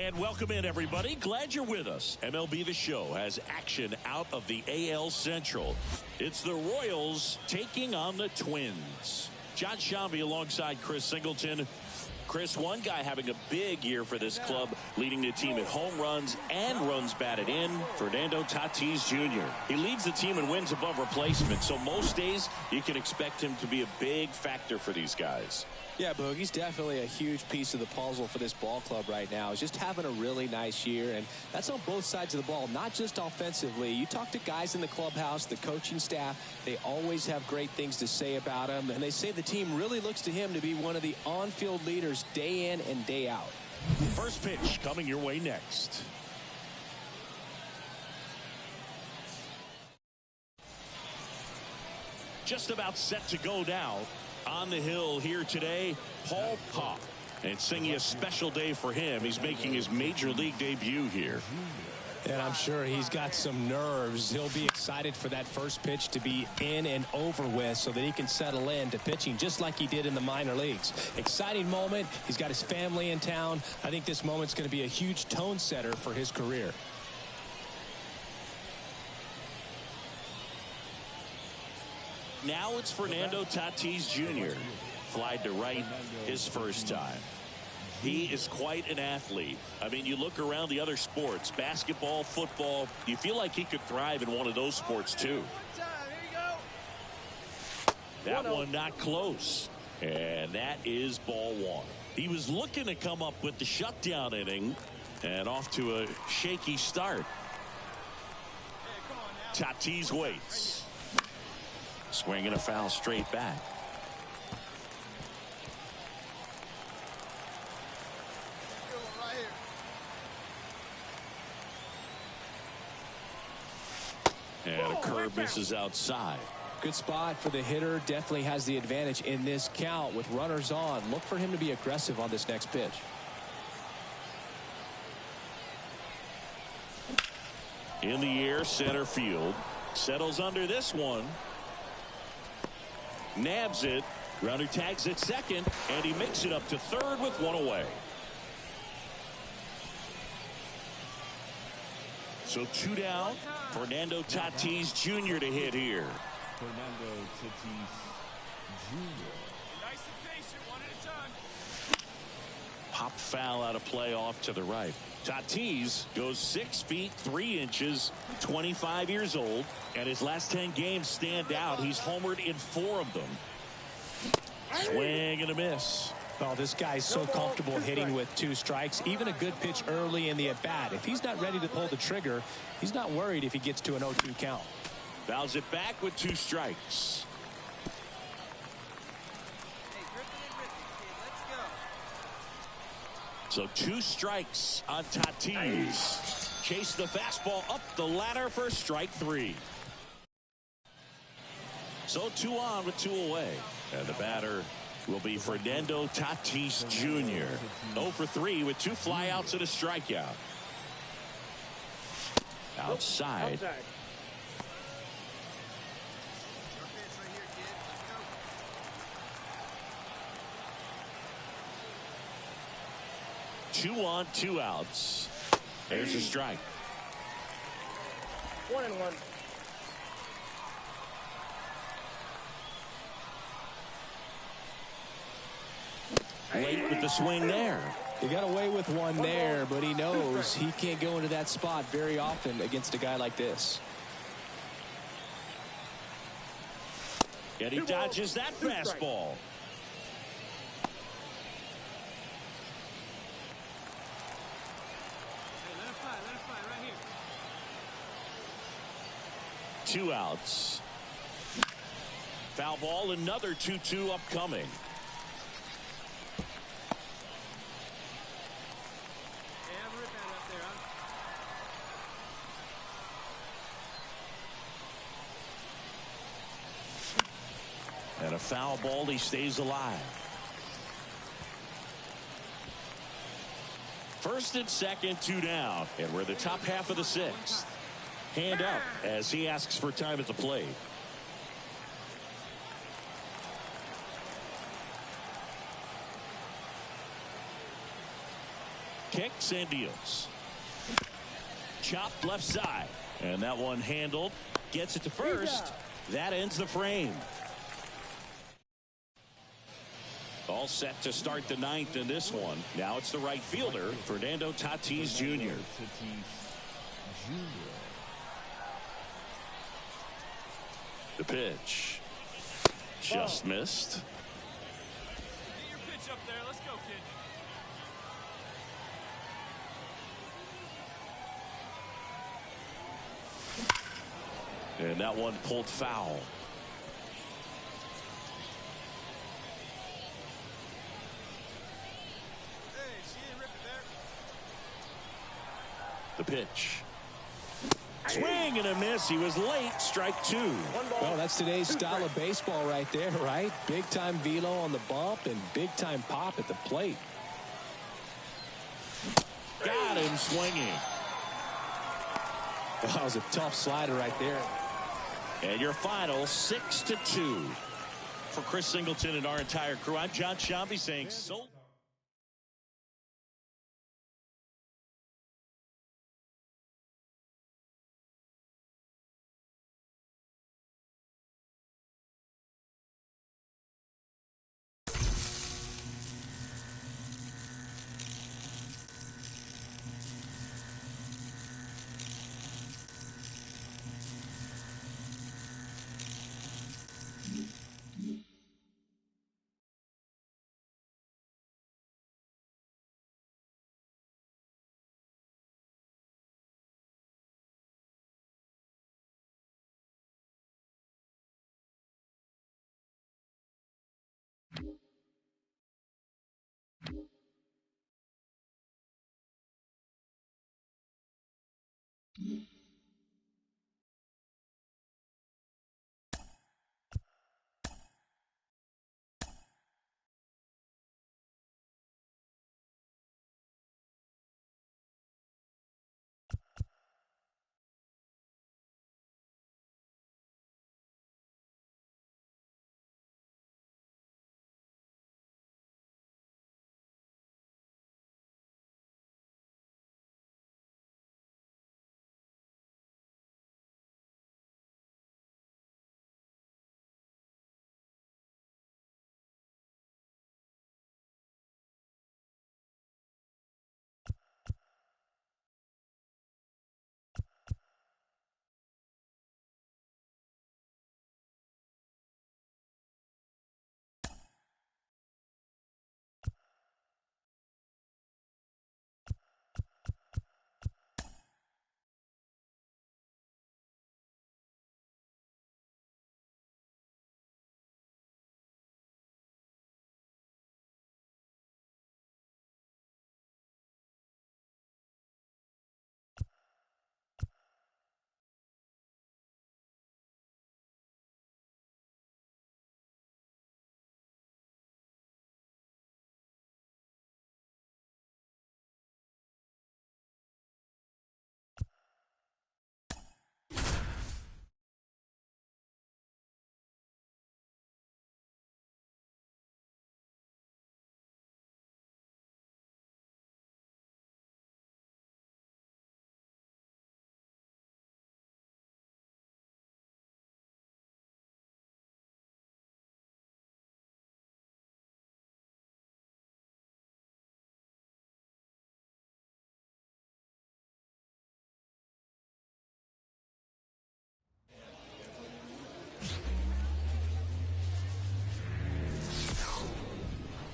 And welcome in, everybody. Glad you're with us. MLB The Show has action out of the AL Central. It's the Royals taking on the Twins. John Shambi alongside Chris Singleton. Chris, one guy having a big year for this club, leading the team in home runs and runs batted in, Fernando Tatis Jr. He leads the team in wins above replacement, so most days you can expect him to be a big factor for these guys. Yeah, Boog, he's definitely a huge piece of the puzzle for this ball club right now. He's just having a really nice year, and that's on both sides of the ball, not just offensively. You talk to guys in the clubhouse, the coaching staff, they always have great things to say about him, and they say the team really looks to him to be one of the on-field leaders day in and day out. First pitch coming your way next. Just about set to go now. On the hill here today, Paul Pop. And singing a special day for him. He's making his major league debut here. And I'm sure he's got some nerves. He'll be excited for that first pitch to be in and over with so that he can settle in to pitching just like he did in the minor leagues. Exciting moment. He's got his family in town. I think this moment's going to be a huge tone setter for his career. Now it's Fernando Tatis Jr. Flied to right his first time. He is quite an athlete. I mean, you look around the other sports, basketball, football, you feel like he could thrive in one of those sports too. That one not close. And that is ball one. He was looking to come up with the shutdown inning and off to a shaky start. Tatis waits. Swinging a foul straight back. And a curve misses outside. Good spot for the hitter. Definitely has the advantage in this count with runners on. Look for him to be aggressive on this next pitch. In the air, center field. Settles under this one. Nabs it. Grounder tags at second, and he makes it up to third with one away. So two down. Fernando Tatis Jr. to hit here. Fernando Tatis Jr. Nice and patient, one at a time. Pop foul out of play off to the right. Tatis goes 6 feet 3 inches, 25 years old, and his last 10 games stand out. He's homered in 4 of them. Swing and a miss. Oh, this guy's so comfortable hitting with 2 strikes. Even a good pitch early in the at-bat. If he's not ready to pull the trigger, he's not worried if he gets to an 0-2 count. Fouls it back with 2 strikes. So 2 strikes on Tatis. Chase the fastball up the ladder for strike 3. So 2 on with 2 away. And the batter will be Fernando Tatis Jr. 0 for 3 with 2 flyouts and a strikeout. Outside. 2 on, 2 outs. There's a strike. 1-1. Late with the swing there. He got away with one there, but he knows he can't go into that spot very often against a guy like this. And he dodges that fastball. Let it fly right here. 2 outs. Foul ball, another 2-2 upcoming. And a foul ball, he stays alive. First and second, 2 down. And we're the top half of the 6th. Hand up as he asks for time at the plate. kicks and deals. Chopped left side. And that one handled. Gets it to first. That ends the frame. All set to start the ninth in this one. Now it's the right fielder, Fernando Tatis Jr. The pitch. Just missed. Get your pitch up there. Let's go, kid. And that one pulled foul. The pitch. Swing and a miss. He was late. Strike two. Well, that's today's style of baseball right there, right? Big time velo on the bump and big time pop at the plate. Got him swinging. That was a tough slider right there. And your final 6-2. For Chris Singleton and our entire crew, I'm John Shambi saying so.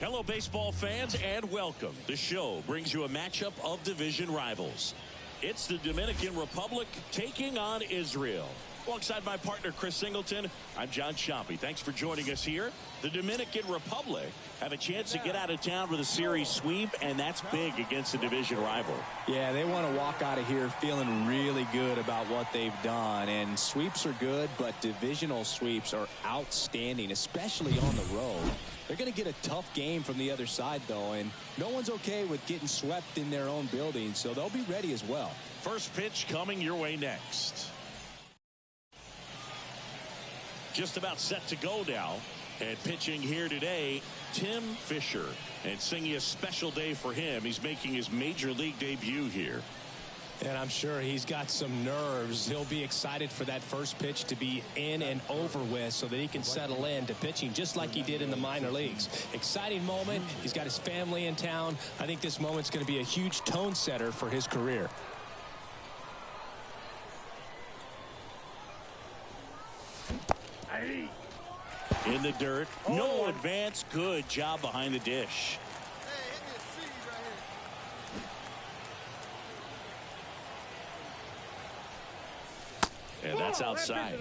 Hello, baseball fans, and welcome. The show brings you a matchup of division rivals. It's the Dominican Republic taking on Israel. Alongside my partner, Chris Singleton, I'm John Shambi. Thanks for joining us here. The Dominican Republic have a chance to get out of town with a series sweep, and that's big against a division rival. Yeah, they want to walk out of here feeling really good about what they've done. And sweeps are good, but divisional sweeps are outstanding, especially on the road. They're going to get a tough game from the other side, though, and no one's okay with getting swept in their own building, so they'll be ready as well. First pitch coming your way next. Just about set to go now. And pitching here today, Tim Fisher. And singing a special day for him. He's making his major league debut here. And I'm sure he's got some nerves. He'll be excited for that first pitch to be in and over with so that he can settle in to pitching just like he did in the minor leagues. Exciting moment. He's got his family in town. I think this moment's going to be a huge tone setter for his career. In the dirt. No advance. Good job behind the dish. And that's outside.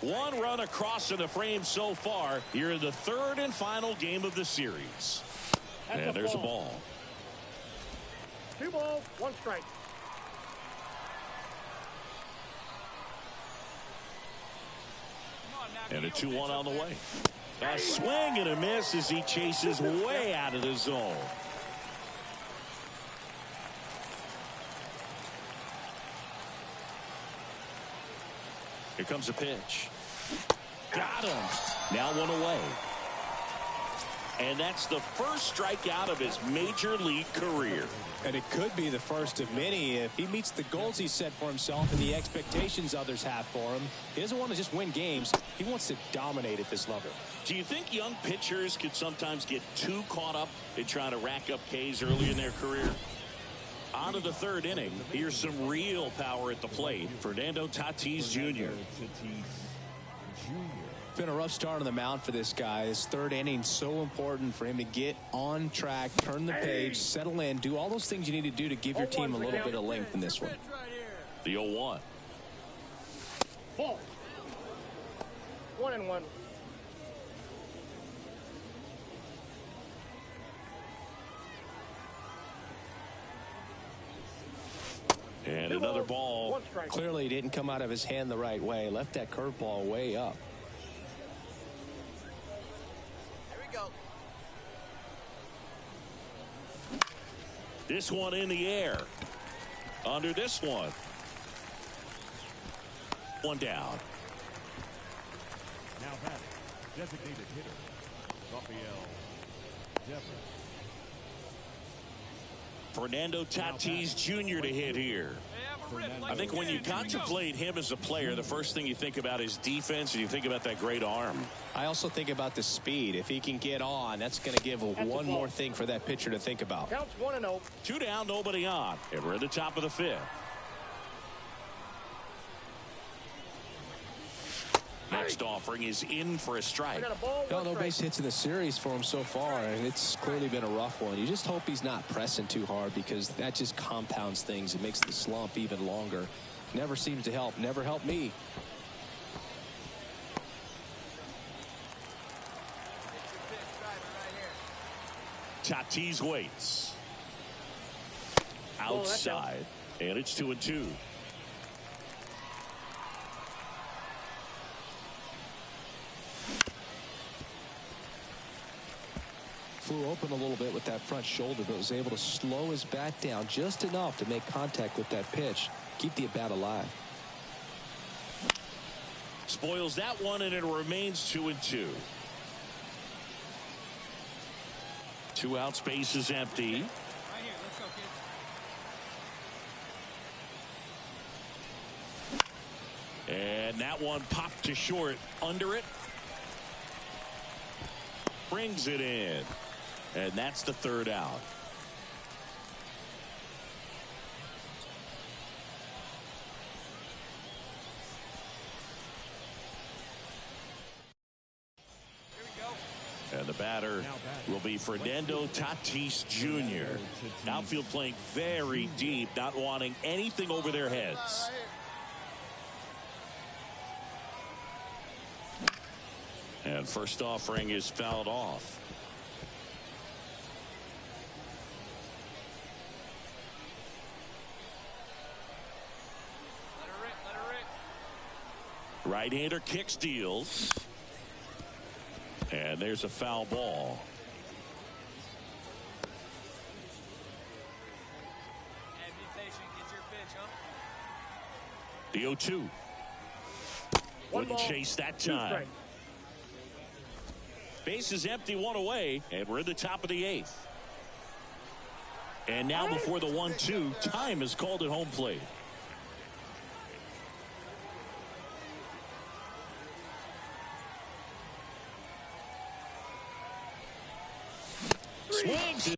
One run across in the frame so far. Here in the third and final game of the series. And there's a ball. 2 balls, 1 strike. And a 2-1 on the way. A swing and a miss as he chases way out of the zone. Here comes a pitch. Got him. Now 1 away. And that's the first strikeout of his major league career. And it could be the first of many if he meets the goals he set for himself and the expectations others have for him. He doesn't want to just win games. He wants to dominate at this level. Do you think young pitchers could sometimes get too caught up in trying to rack up Ks early in their career? On to the third inning. Here's some real power at the plate. Fernando Tatis Jr. It's been a rough start on the mound for this guy. His third inning so important for him to get on track, turn the page, settle in, do all those things you need to do to give your team a little bit of length in this one. The 0-1. Ball. 1-1. And another ball. Clearly he didn't come out of his hand the right way. Left that curveball way up. This one in the air. Under this one. 1 down. Now batting, designated hitter, Rafael Devers. Fernando Tatis Jr. to hit here. I think when you contemplate him as a player, the first thing you think about is defense, and you think about that great arm. I also think about the speed. If he can get on, that's going to give one more thing for that pitcher to think about. Counts 1-0. 2 down, nobody on. And we're at the top of the 5th. Next offering is in for a strike. No base hits in the series for him so far, and it's clearly been a rough one. You just hope he's not pressing too hard because that just compounds things. It makes the slump even longer. Never seems to help. Never helped me. Tatis waits. Outside. And it's 2-2. Flew open a little bit with that front shoulder, but was able to slow his bat down just enough to make contact with that pitch. Keep the bat alive. Spoils that one, and it remains 2-2. 2 out, space is empty. Right here, let's go, kid. And that one popped to short. Under it. Brings it in. And that's the 3rd out. And the batter will be Fernando Tatis Jr. Outfield playing very deep, not wanting anything over their heads. And first offering is fouled off. Let her rip. Right-hander kick steals. And there's a foul ball. And be patient, get your pitch, huh? The 0-2. Wouldn't chase that time. Base is empty, one away, and we're in the top of the 8th. And now before the 1-2, time is called at home plate. Swings.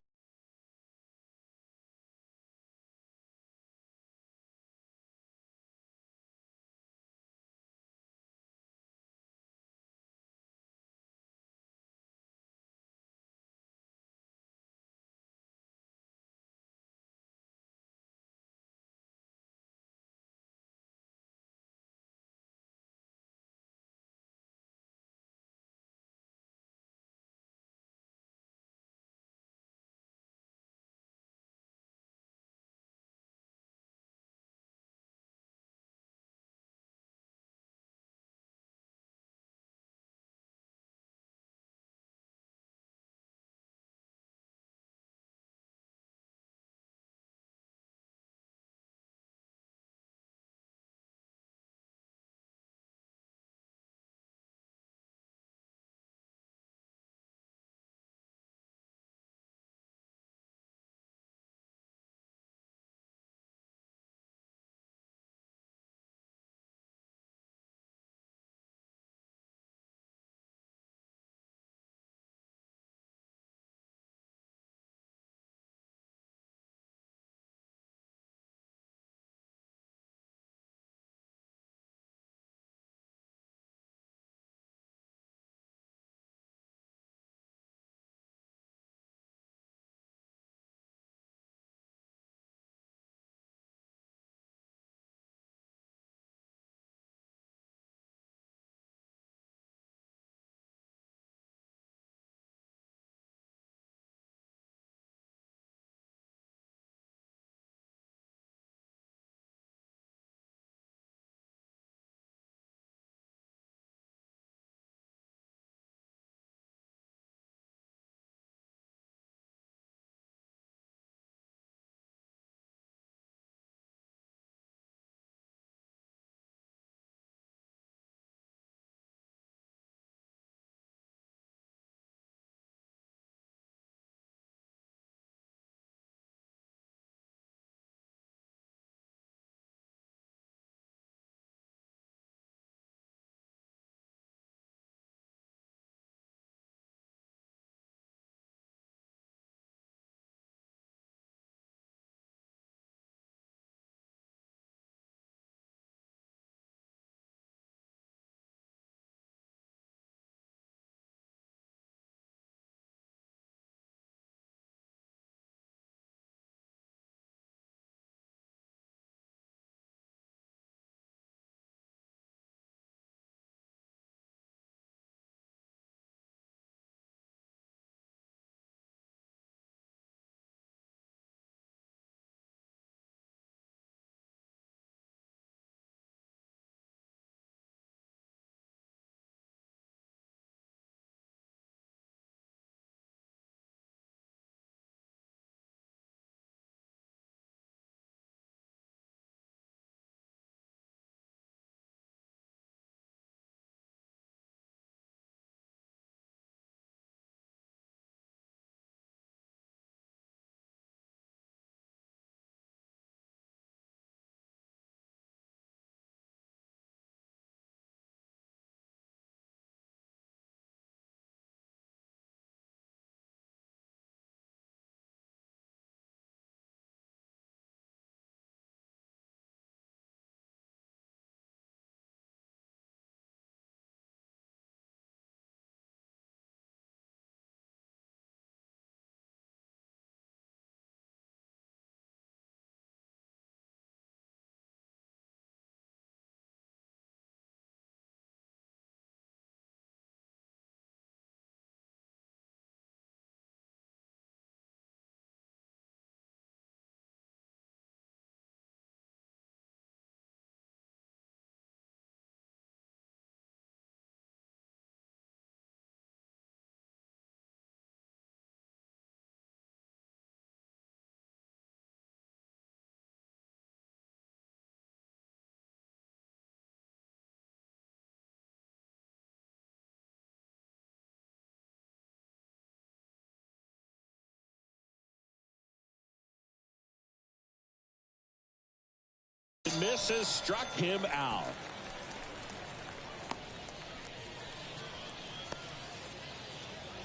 miss has struck him out.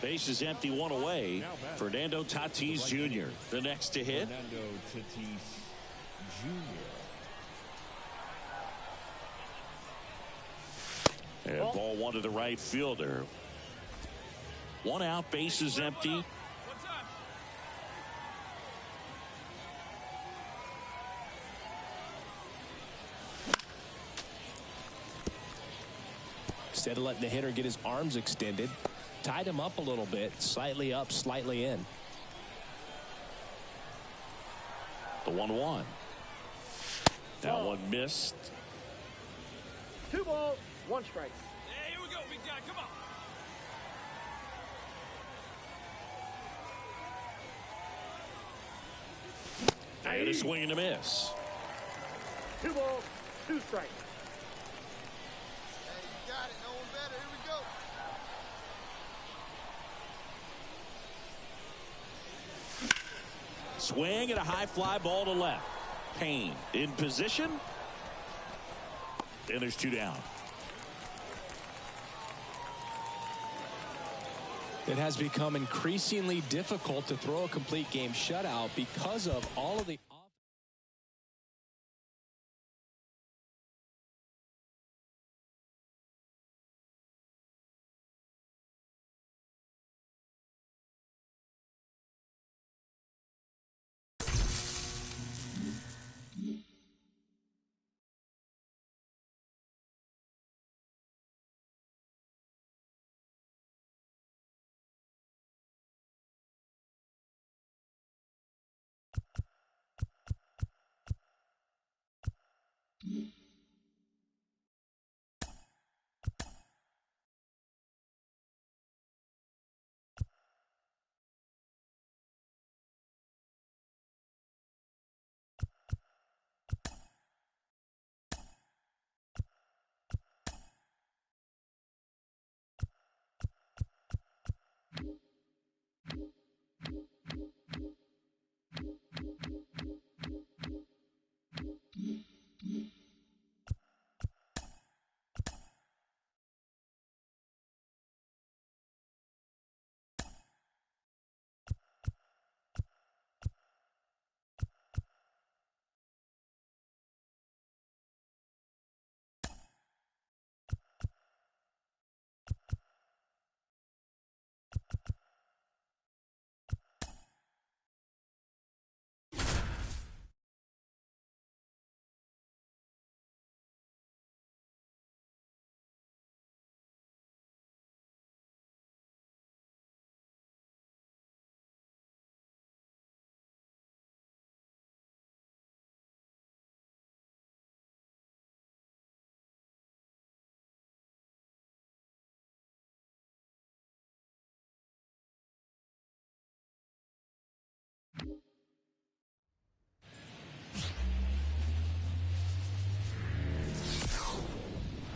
Base is empty, one away. Fernando Tatis Jr. the next to hit. Fernando Tatis Jr. And ball one to the right fielder. One out, base is empty. What's up? Instead of letting the hitter get his arms extended, tied him up a little bit, slightly up, slightly in. The 1-1. That one missed. 2 balls, 1 strike. Hey, here we go, big guy. Come on. And a swing and a miss. 2 balls, 2 strikes. Hey, you got it. No one better. Here we go. Swing and a high fly ball to left. Payne in position. And there's 2 down. It has become increasingly difficult to throw a complete game shutout because of all of the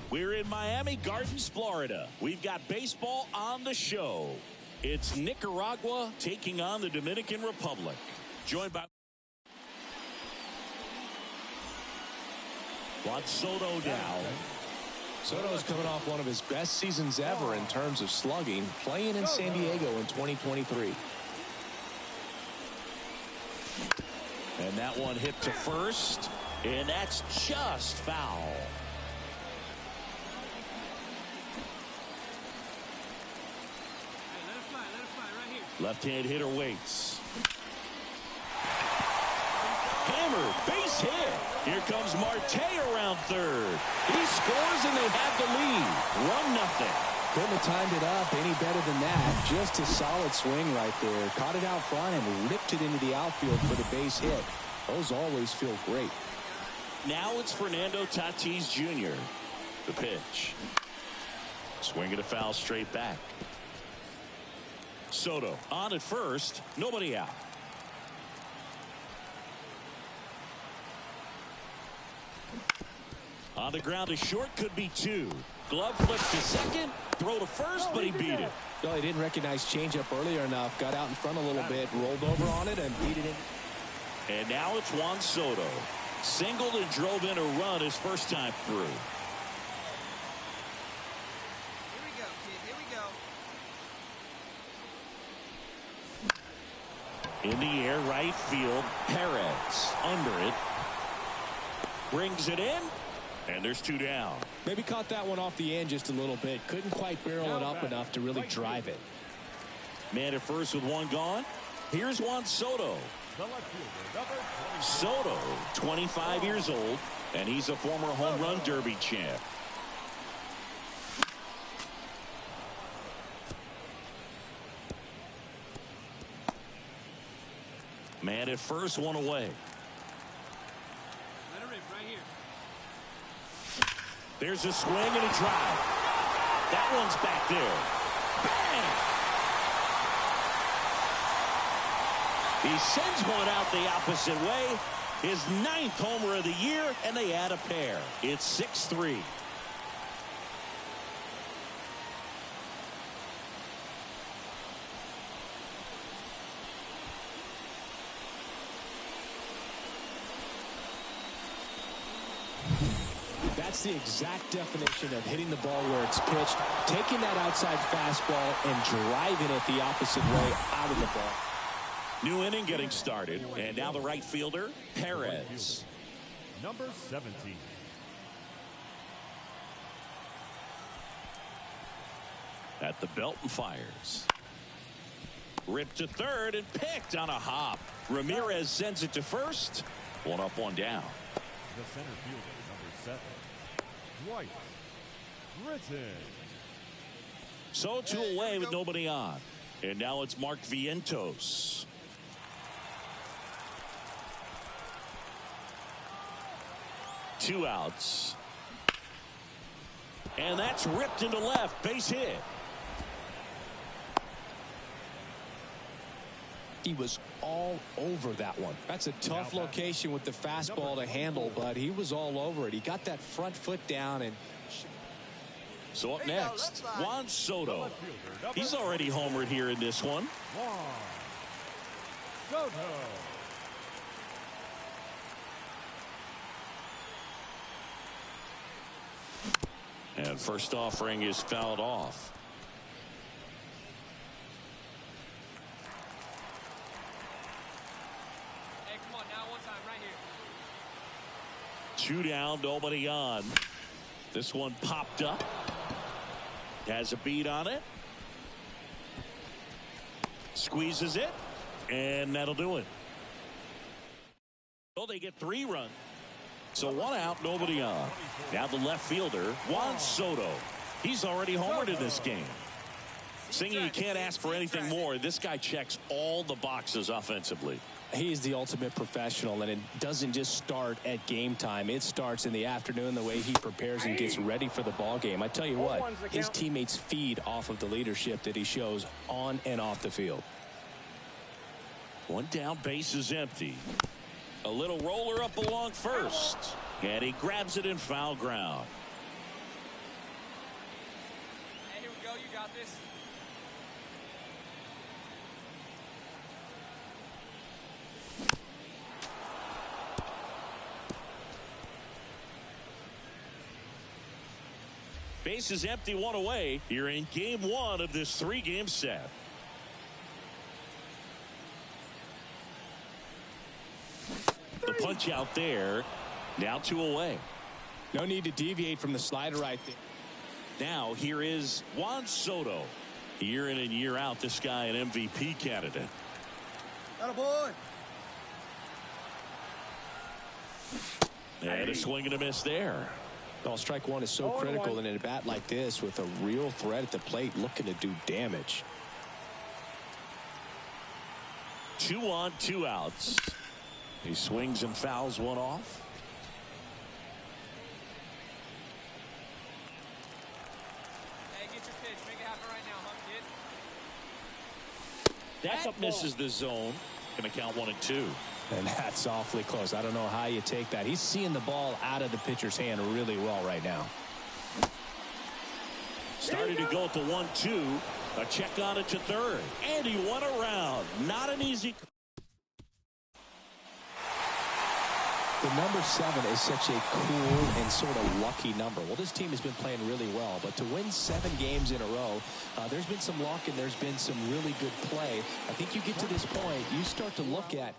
We're in Miami Gardens, Florida. We've got baseball on the show. It's Nicaragua taking on the Dominican Republic. Joined by Juan Soto now. Soto is coming off one of his best seasons ever in terms of slugging, playing in San Diego in 2023. And that one hit to first, and that's just foul. Left-hand hitter waits. Hammered, base hit. Here comes Marte around third. He scores and they have the lead. 1-0. Couldn't have timed it up any better than that. Just a solid swing right there. Caught it out front and ripped it into the outfield for the base hit. Those always feel great. Now it's Fernando Tatis Jr. The pitch. Swing and a foul straight back. Soto on at first, nobody out. On the ground to short, could be 2. Glove flip to second, throw to first, but he beat it. Well, he didn't recognize changeup earlier enough, got out in front a little bit, rolled over on it, and beat it in. And now it's Juan Soto. Singled and drove in a run his first time through. Here we go, kid. Here we go. In the air, right field. Perez under it. Brings it in. And there's 2 down. Maybe caught that one off the end just a little bit. Couldn't quite barrel it up enough to really drive it. Man at first with 1 gone. Here's Juan Soto. Soto, 25 years old, and he's a former home run derby champ. Man at first, 1 away. Let her rip right here. There's a swing and a drive. That one's back there. Bang! He sends one out the opposite way. His 9th homer of the year, and they add a pair. It's 6-3. That's the exact definition of hitting the ball where it's pitched, taking that outside fastball and driving it the opposite way out of the ball. New inning getting started, and now the right fielder, Perez. Number 17. At the belt and fires. Ripped to third and picked on a hop. Ramirez sends it to first. 1 up, 1 down. The center fielder, number 7. Dwight Britton. So 2 away with nobody on. And now it's Mark Vientos. Two outs. And that's ripped into left. Base hit. He was all over that one. That's a tough location with the fastball to handle, but he was all over it. He got that front foot down. And so up next, Juan Soto. He's already homered here in this one. Juan Soto. And first offering is fouled off. Hey, come on now, 1 time right here. 2 down, nobody on. This one popped up. Has a beat on it. Squeezes it. And that'll do it. Well, they get 3 runs. So 1 out, nobody on. Now the left fielder, Juan Soto. He's already homered in this game. Singing, you can't ask for anything more. This guy checks all the boxes offensively. he's the ultimate professional, and it doesn't just start at game time. It starts in the afternoon, the way he prepares and gets ready for the ball game. I tell you what, his teammates feed off of the leadership that he shows on and off the field. 1 down, base is empty. A little roller up along first, and he grabs it in foul ground. Hey, here we go. You got this. Base is empty, 1 away here in game 1 of this 3-game set. The punch out there. Now 2 away. No need to deviate from the slider right there. Now here is Juan Soto. Year in and year out, this guy an MVP candidate. Attaboy. And a swing and a miss there. Well, strike one is so critical in a bat like this with a real threat at the plate looking to do damage. 2 on, 2 outs. He swings and fouls one off. Hey, get your pitch. Make it happen right now, huh, kid? That misses the zone. Gonna count 1 and 2. And that's awfully close. I don't know how you take that. He's seeing the ball out of the pitcher's hand really well right now. Started to go at the 1-2. A check on it to third. And he won a round. Not an easy. The number 7 is such a cool and sort of lucky number. Well, this team has been playing really well, but to win 7 games in a row, there's been some luck and there's been some really good play. I think you get to this point, you start to look at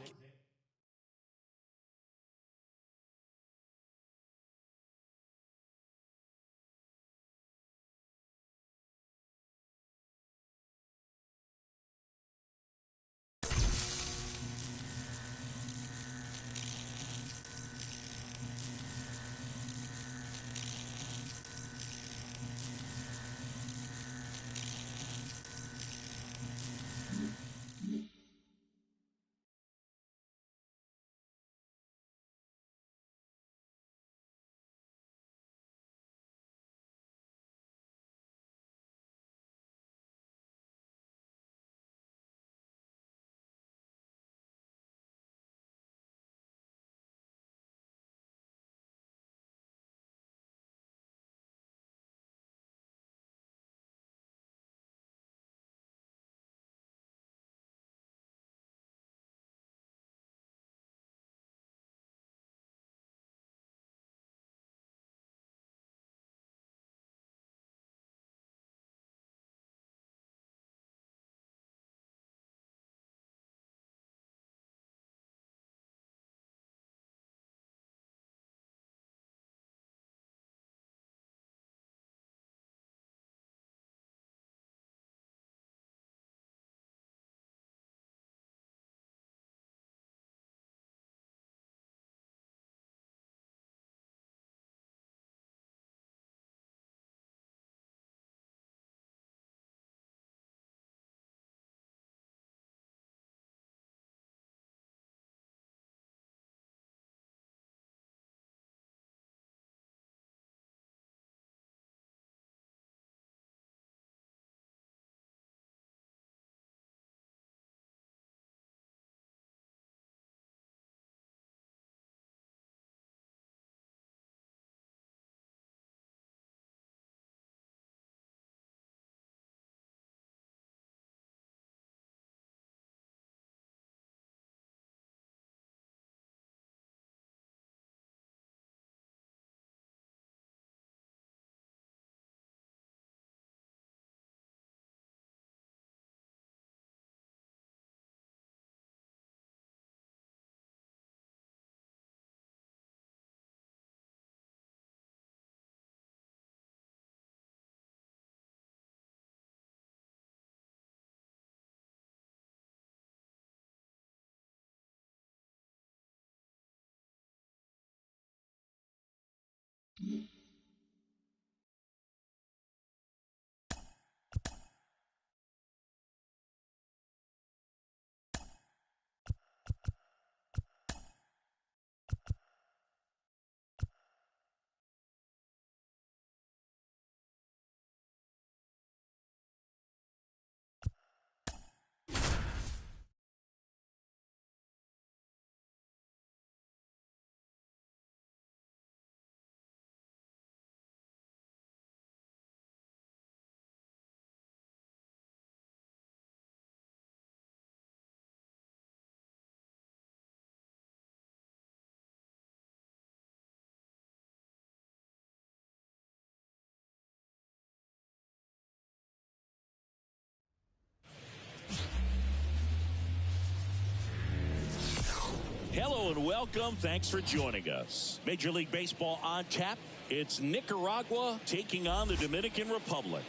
Hello and welcome. Thanks for joining us. Major League Baseball on tap. It's Nicaragua taking on the Dominican Republic.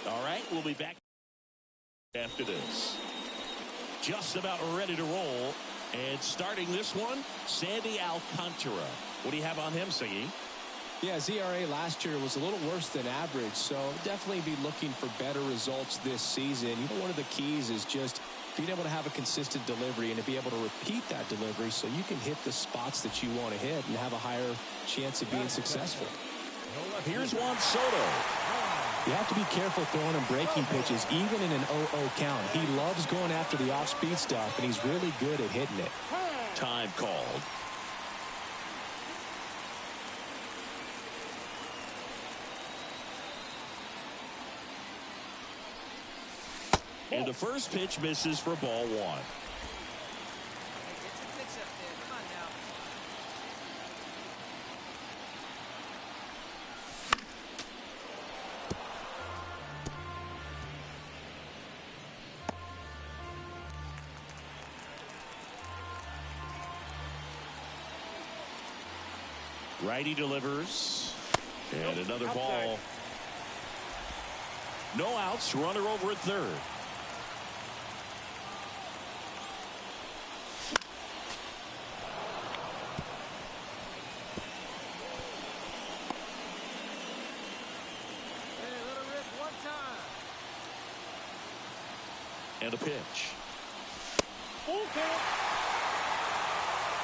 All right, we'll be back after this. Just about ready to roll. And starting this one, Sandy Alcantara. What do you have on him, Siggy? Yeah, his ERA last year was a little worse than average, so definitely be looking for better results this season. You know, one of the keys is just being able to have a consistent delivery and to be able to repeat that delivery so you can hit the spots that you want to hit and have a higher chance of being successful. Here's Juan Soto. You have to be careful throwing him breaking pitches, even in an 0-0 count. He loves going after the off-speed stuff, and he's really good at hitting it. Time called. And the first pitch misses for ball 1. Hey, get your pitch up there. Come on now. Righty delivers. And another ball. No outs. Runner over at third. Hey, let her rip one time. And a pitch.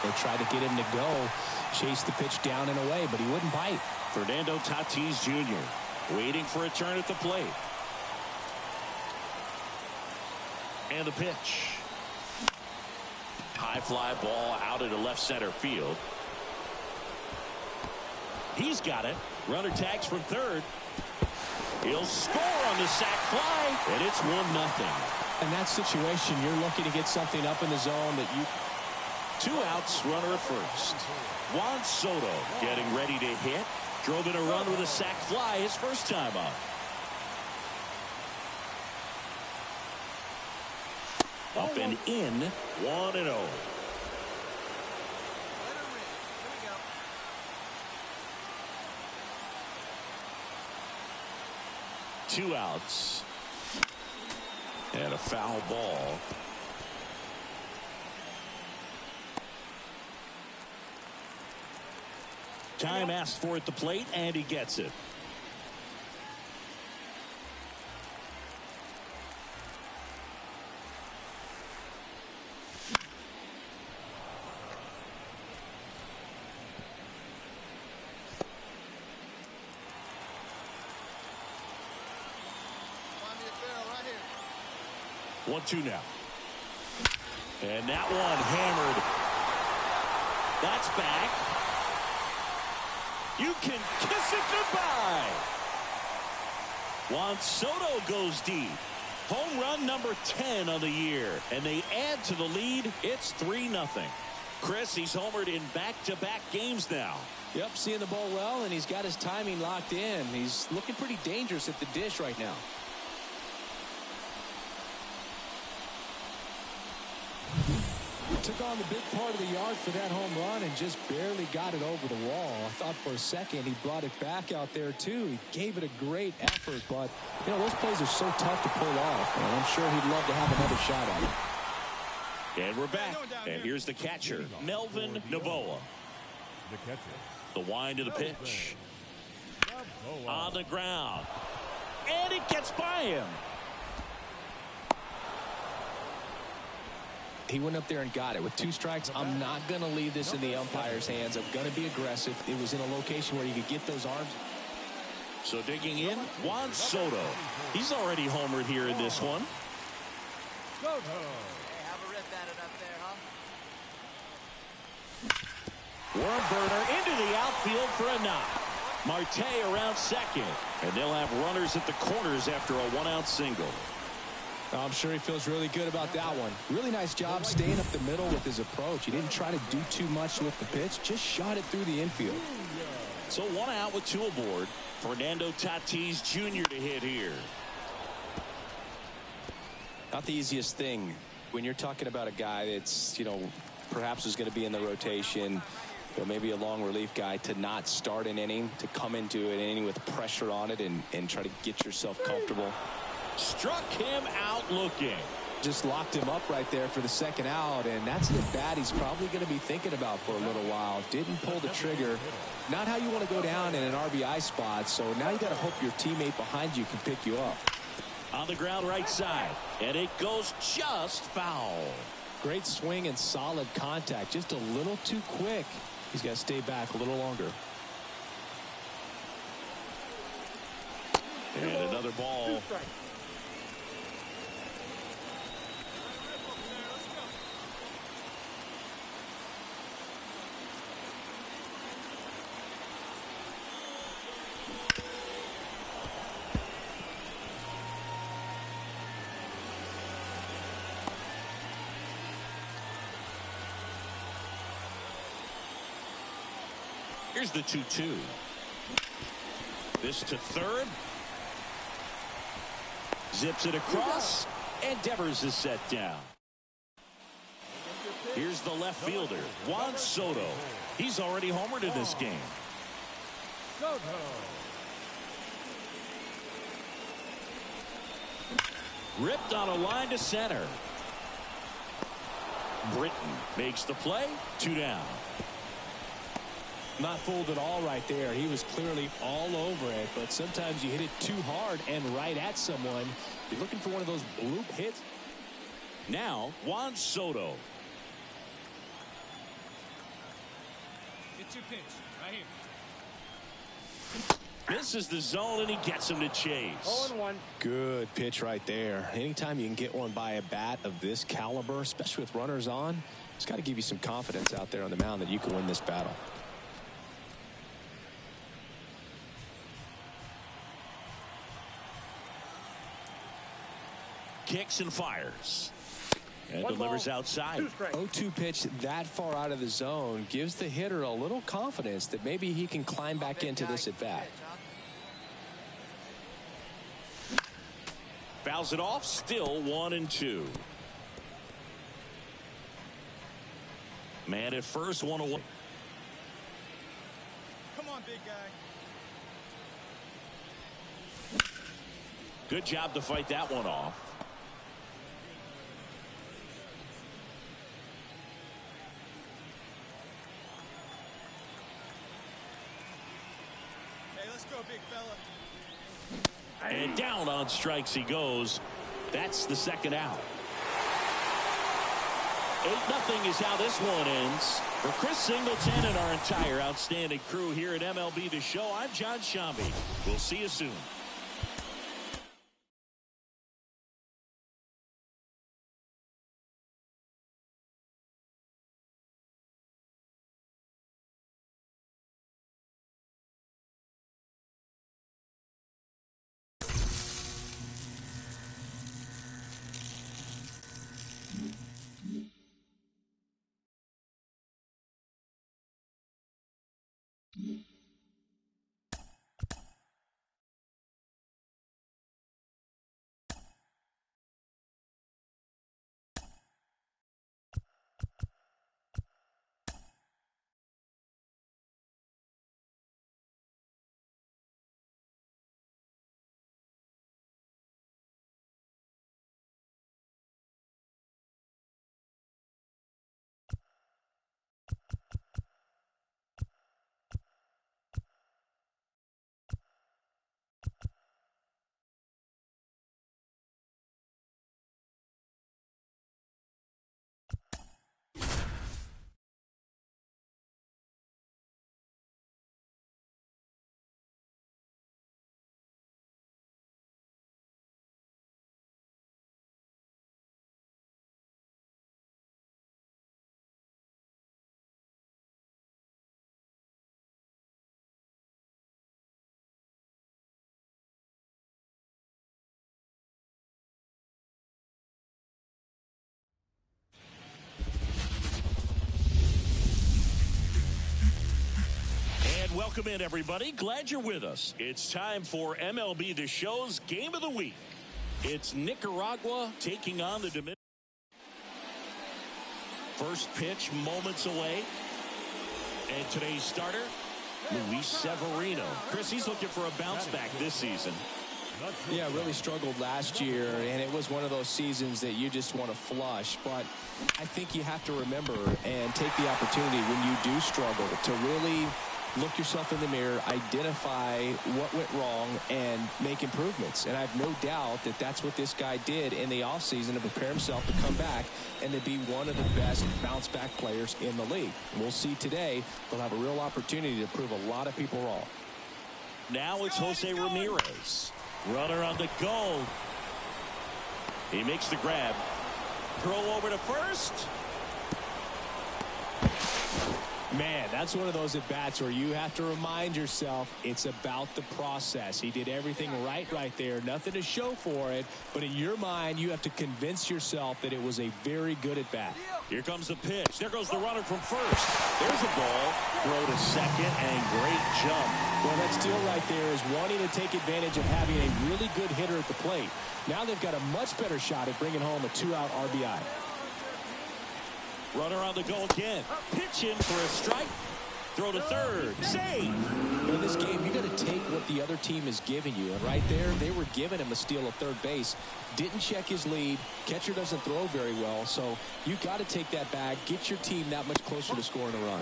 They tried to get him to go, chase the pitch down and away, but he wouldn't bite. Fernando Tatis Jr. waiting for a turn at the plate. And the pitch. High fly ball out into left center field. He's got it. Runner tags from third. He'll score on the sac fly, and it's 1-0. In that situation, you're looking to get something up in the zone that you... 2 outs, runner at first. Juan Soto getting ready to hit. Drove in a run with a sac fly his first time up. Up and in, 1-0. Let her rip. Here we go. 2 outs. And a foul ball. Time asked for at the plate, and he gets it. Find me a barrel right here. 1-2 now. And that one hammered. That's back. You can kiss it goodbye. Juan Soto goes deep. Home run number 10 on the year. And they add to the lead. It's 3-0. Chris, he's homered in back-to-back games now. Yep, seeing the ball well, and he's got his timing locked in. He's looking pretty dangerous at the dish right now. Took on the big part of the yard for that home run and just barely got it over the wall. I thought for a second he brought it back out there too. He gave it a great effort, but you know those plays are so tough to pull off, and I'm sure he'd love to have another shot at it. And we're back. And here's the catcher, Melvin Novoa. The catcher. The wind of the pitch. On the ground. And it gets by him. He went up there and got it. With 2 strikes, I'm not going to leave this in the umpire's hands. I'm going to be aggressive. It was in a location where you could get those arms. So digging in, Juan Soto. He's already homered here in this one. Hey, have a rip at it up there, huh? Worm burner into the outfield for a knock. Marte around second. And they'll have runners at the corners after a 1-out single. I'm sure he feels really good about that one. Really nice job staying up the middle with his approach. He didn't try to do too much with the pitch, just shot it through the infield. So 1 out with 2 aboard. Fernando Tatis Jr. to hit here. Not the easiest thing when you're talking about a guy that's, you know, perhaps is going to be in the rotation, or maybe a long relief guy, to not start an inning, to come into an inning with pressure on it and try to get yourself comfortable. Struck him out looking. Just locked him up right there for the 2nd out, and that's the bat he's probably going to be thinking about for a little while. Didn't pull the trigger. Not how you want to go down in an RBI spot, so now you got to hope your teammate behind you can pick you up. On the ground right side, and it goes just foul. Great swing and solid contact, just a little too quick. He's got to stay back a little longer. And another ball. Here's the 2-2. This to third. Zips it across. And Devers is set down. Here's the left fielder, Juan Soto. He's already homered in this game. Soto. Ripped on a line to center. Britton makes the play. 2 down. Not fooled at all right there. He was clearly all over it, but sometimes you hit it too hard and right at someone. You're looking for one of those bloop hits. Now, Juan Soto. Get your pitch right here. This is the zone, and he gets him to chase. 0-1. Good pitch right there. Anytime you can get one by a bat of this caliber, especially with runners on, it's got to give you some confidence out there on the mound that you can win this battle. Kicks and fires. And delivers outside. 0-2 pitch that far out of the zone gives the hitter a little confidence that maybe he can climb back into this at bat. Fouls it off. Still 1-2. Man at first, 1 away. Come on, big guy. Good job to fight that one off. Go, big fella. And down on strikes he goes. That's the second out. 8-0 is how this one ends. For Chris Singleton and our entire outstanding crew here at MLB The Show, I'm John Shambi. We'll see you soon. Welcome in, everybody. Glad you're with us. It's time for MLB The Show's Game of the Week. It's Nicaragua taking on the Dominican. First pitch moments away. And today's starter, Luis Severino. Chris, he's looking for a bounce back this season. Yeah, really struggled last year, and it was one of those seasons that you just want to flush. But I think you have to remember and take the opportunity when you do struggle to really look yourself in the mirror, identify what went wrong, and make improvements. And I have no doubt that that's what this guy did in the offseason to prepare himself to come back and to be one of the best bounce-back players in the league. We'll see today. They'll have a real opportunity to prove a lot of people wrong. Now it's Jose Ramirez. Runner on the goal. He makes the grab. Throw over to first. Man, that's one of those at-bats where you have to remind yourself it's about the process. He did everything right there. Nothing to show for it. But in your mind, you have to convince yourself that it was a very good at-bat. Here comes the pitch. There goes the runner from first. There's a ball. Throw to second, and great jump. Well, that steal right there is wanting to take advantage of having a really good hitter at the plate. Now they've got a much better shot at bringing home a 2-out RBI. Runner on the go again. Pitch in for a strike. Throw to third. Save. In this game, you got to take what the other team is giving you. And right there, they were giving him a steal at third base. Didn't check his lead. Catcher doesn't throw very well. So you got to take that bag. Get your team that much closer to scoring a run.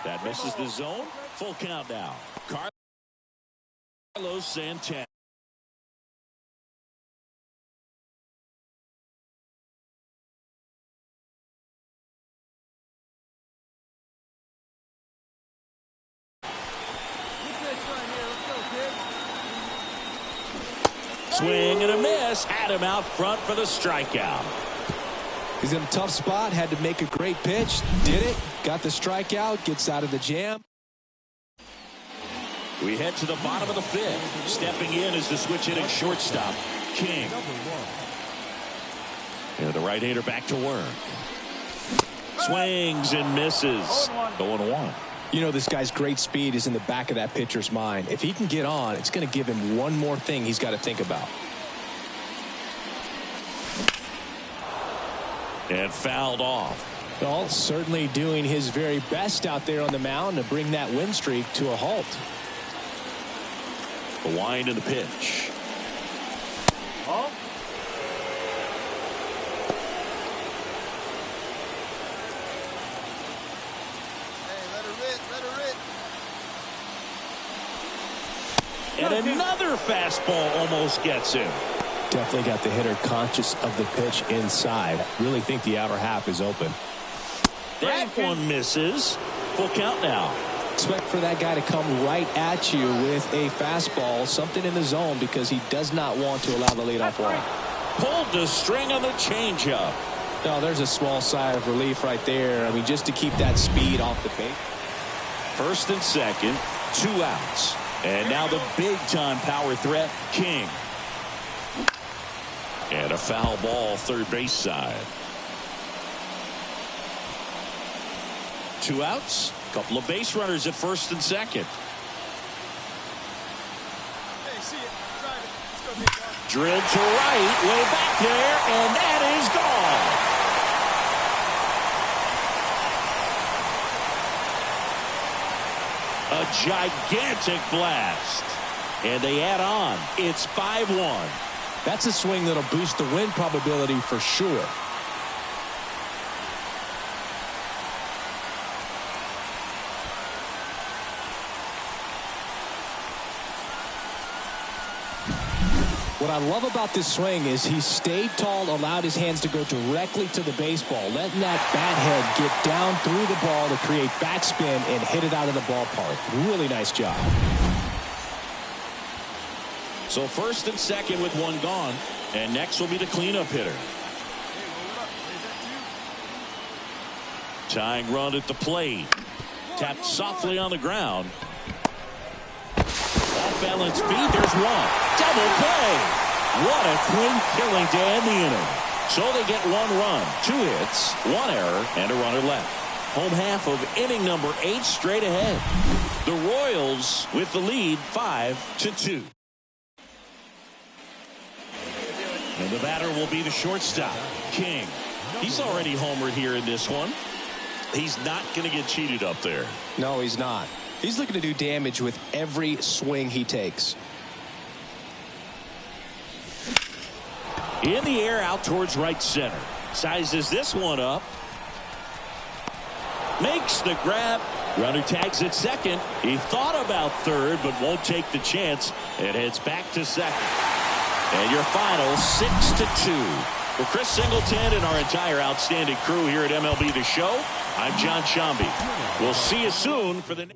That misses the zone. Full count now. Carlos Santana. Swing and a miss. Had him out front for the strikeout. He's in a tough spot. Had to make a great pitch. Did it. Got the strikeout. Gets out of the jam. We head to the bottom of the fifth. Stepping in is the switch hitting shortstop, King. And the right-hander back to work. Swings and misses. 0-1. You know, this guy's great speed is in the back of that pitcher's mind. If he can get on, it's going to give him one more thing he's got to think about. And fouled off. Well, certainly doing his very best out there on the mound to bring that win streak to a halt. The wind and the pitch. Oh. And another fastball almost gets him. Definitely got the hitter conscious of the pitch inside. Really think the outer half is open. That one misses. Full count now. Expect for that guy to come right at you with a fastball, something in the zone, because he does not want to allow the leadoff walk. Pulled the string on the changeup. No, there's a small sigh of relief right there. I mean, just to keep that speed off the base. First and second, 2 outs. And now the big-time power threat, King. And a foul ball third base side. 2 outs. Couple of base runners at first and second. Hey, see it. Drive it. Let's go, big dog. Drilled to right, way back there, and that is gone. A gigantic blast. And they add on. It's 5-1. That's a swing that'll boost the win probability for sure. What I love about this swing is he stayed tall, allowed his hands to go directly to the baseball, letting that bat head get down through the ball to create backspin and hit it out of the ballpark. Really nice job. So first and second with 1 gone, and next will be the cleanup hitter. Tying run at the plate. Tapped softly on the ground. Off balance feet, there's one. Double play. What a clean killing to end the inning. So they get 1 run, 2 hits, 1 error, and a runner left. Home half of inning number 8 straight ahead. The Royals with the lead 5-2. And the batter will be the shortstop, King. He's already homered here in this one. He's not going to get cheated up there. No, he's not. He's looking to do damage with every swing he takes. In the air out towards right center. Sizes this one up. Makes the grab. Runner tags at second. He thought about third but won't take the chance and heads back to second. And your final 6-2. For Chris Singleton and our entire outstanding crew here at MLB The Show, I'm John Shambi. We'll see you soon for the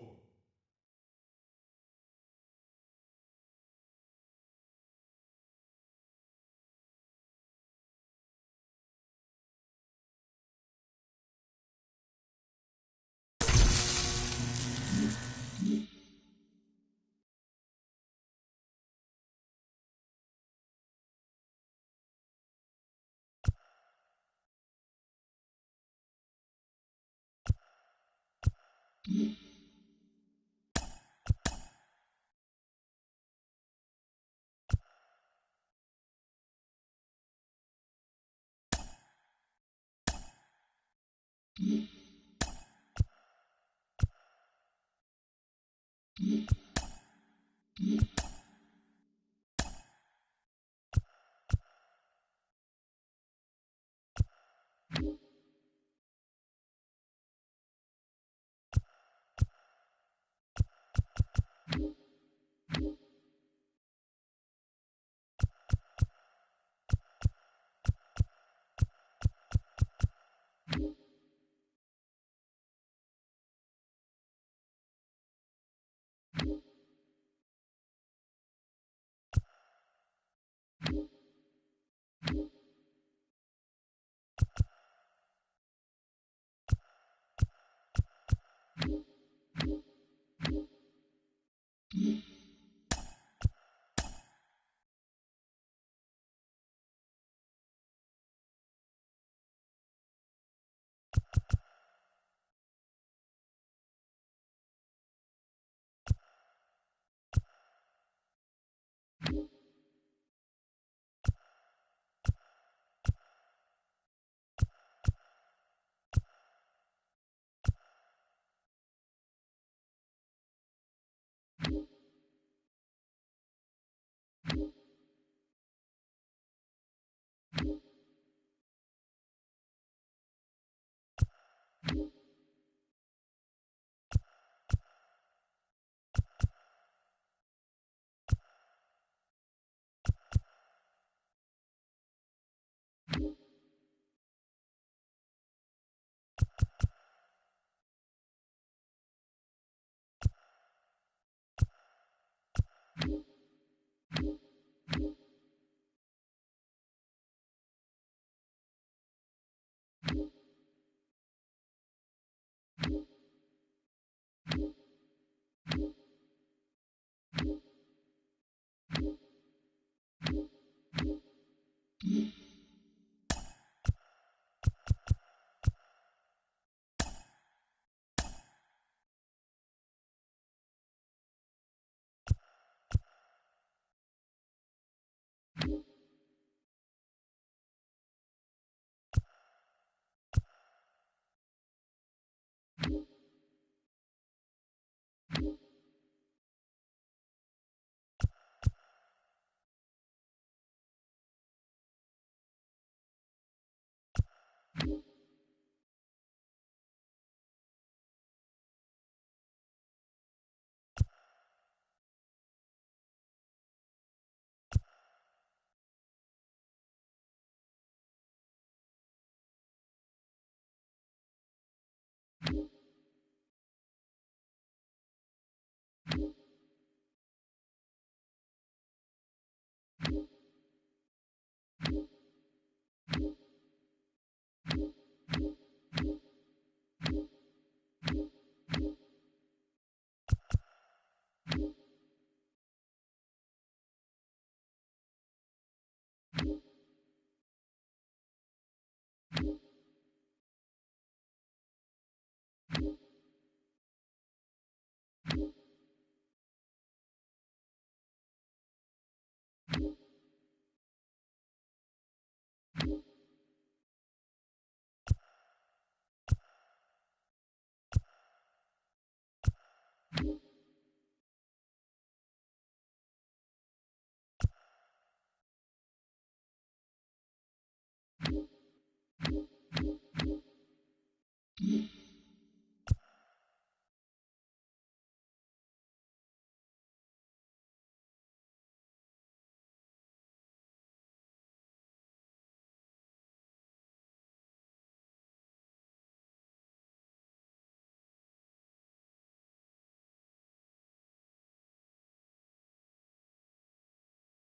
you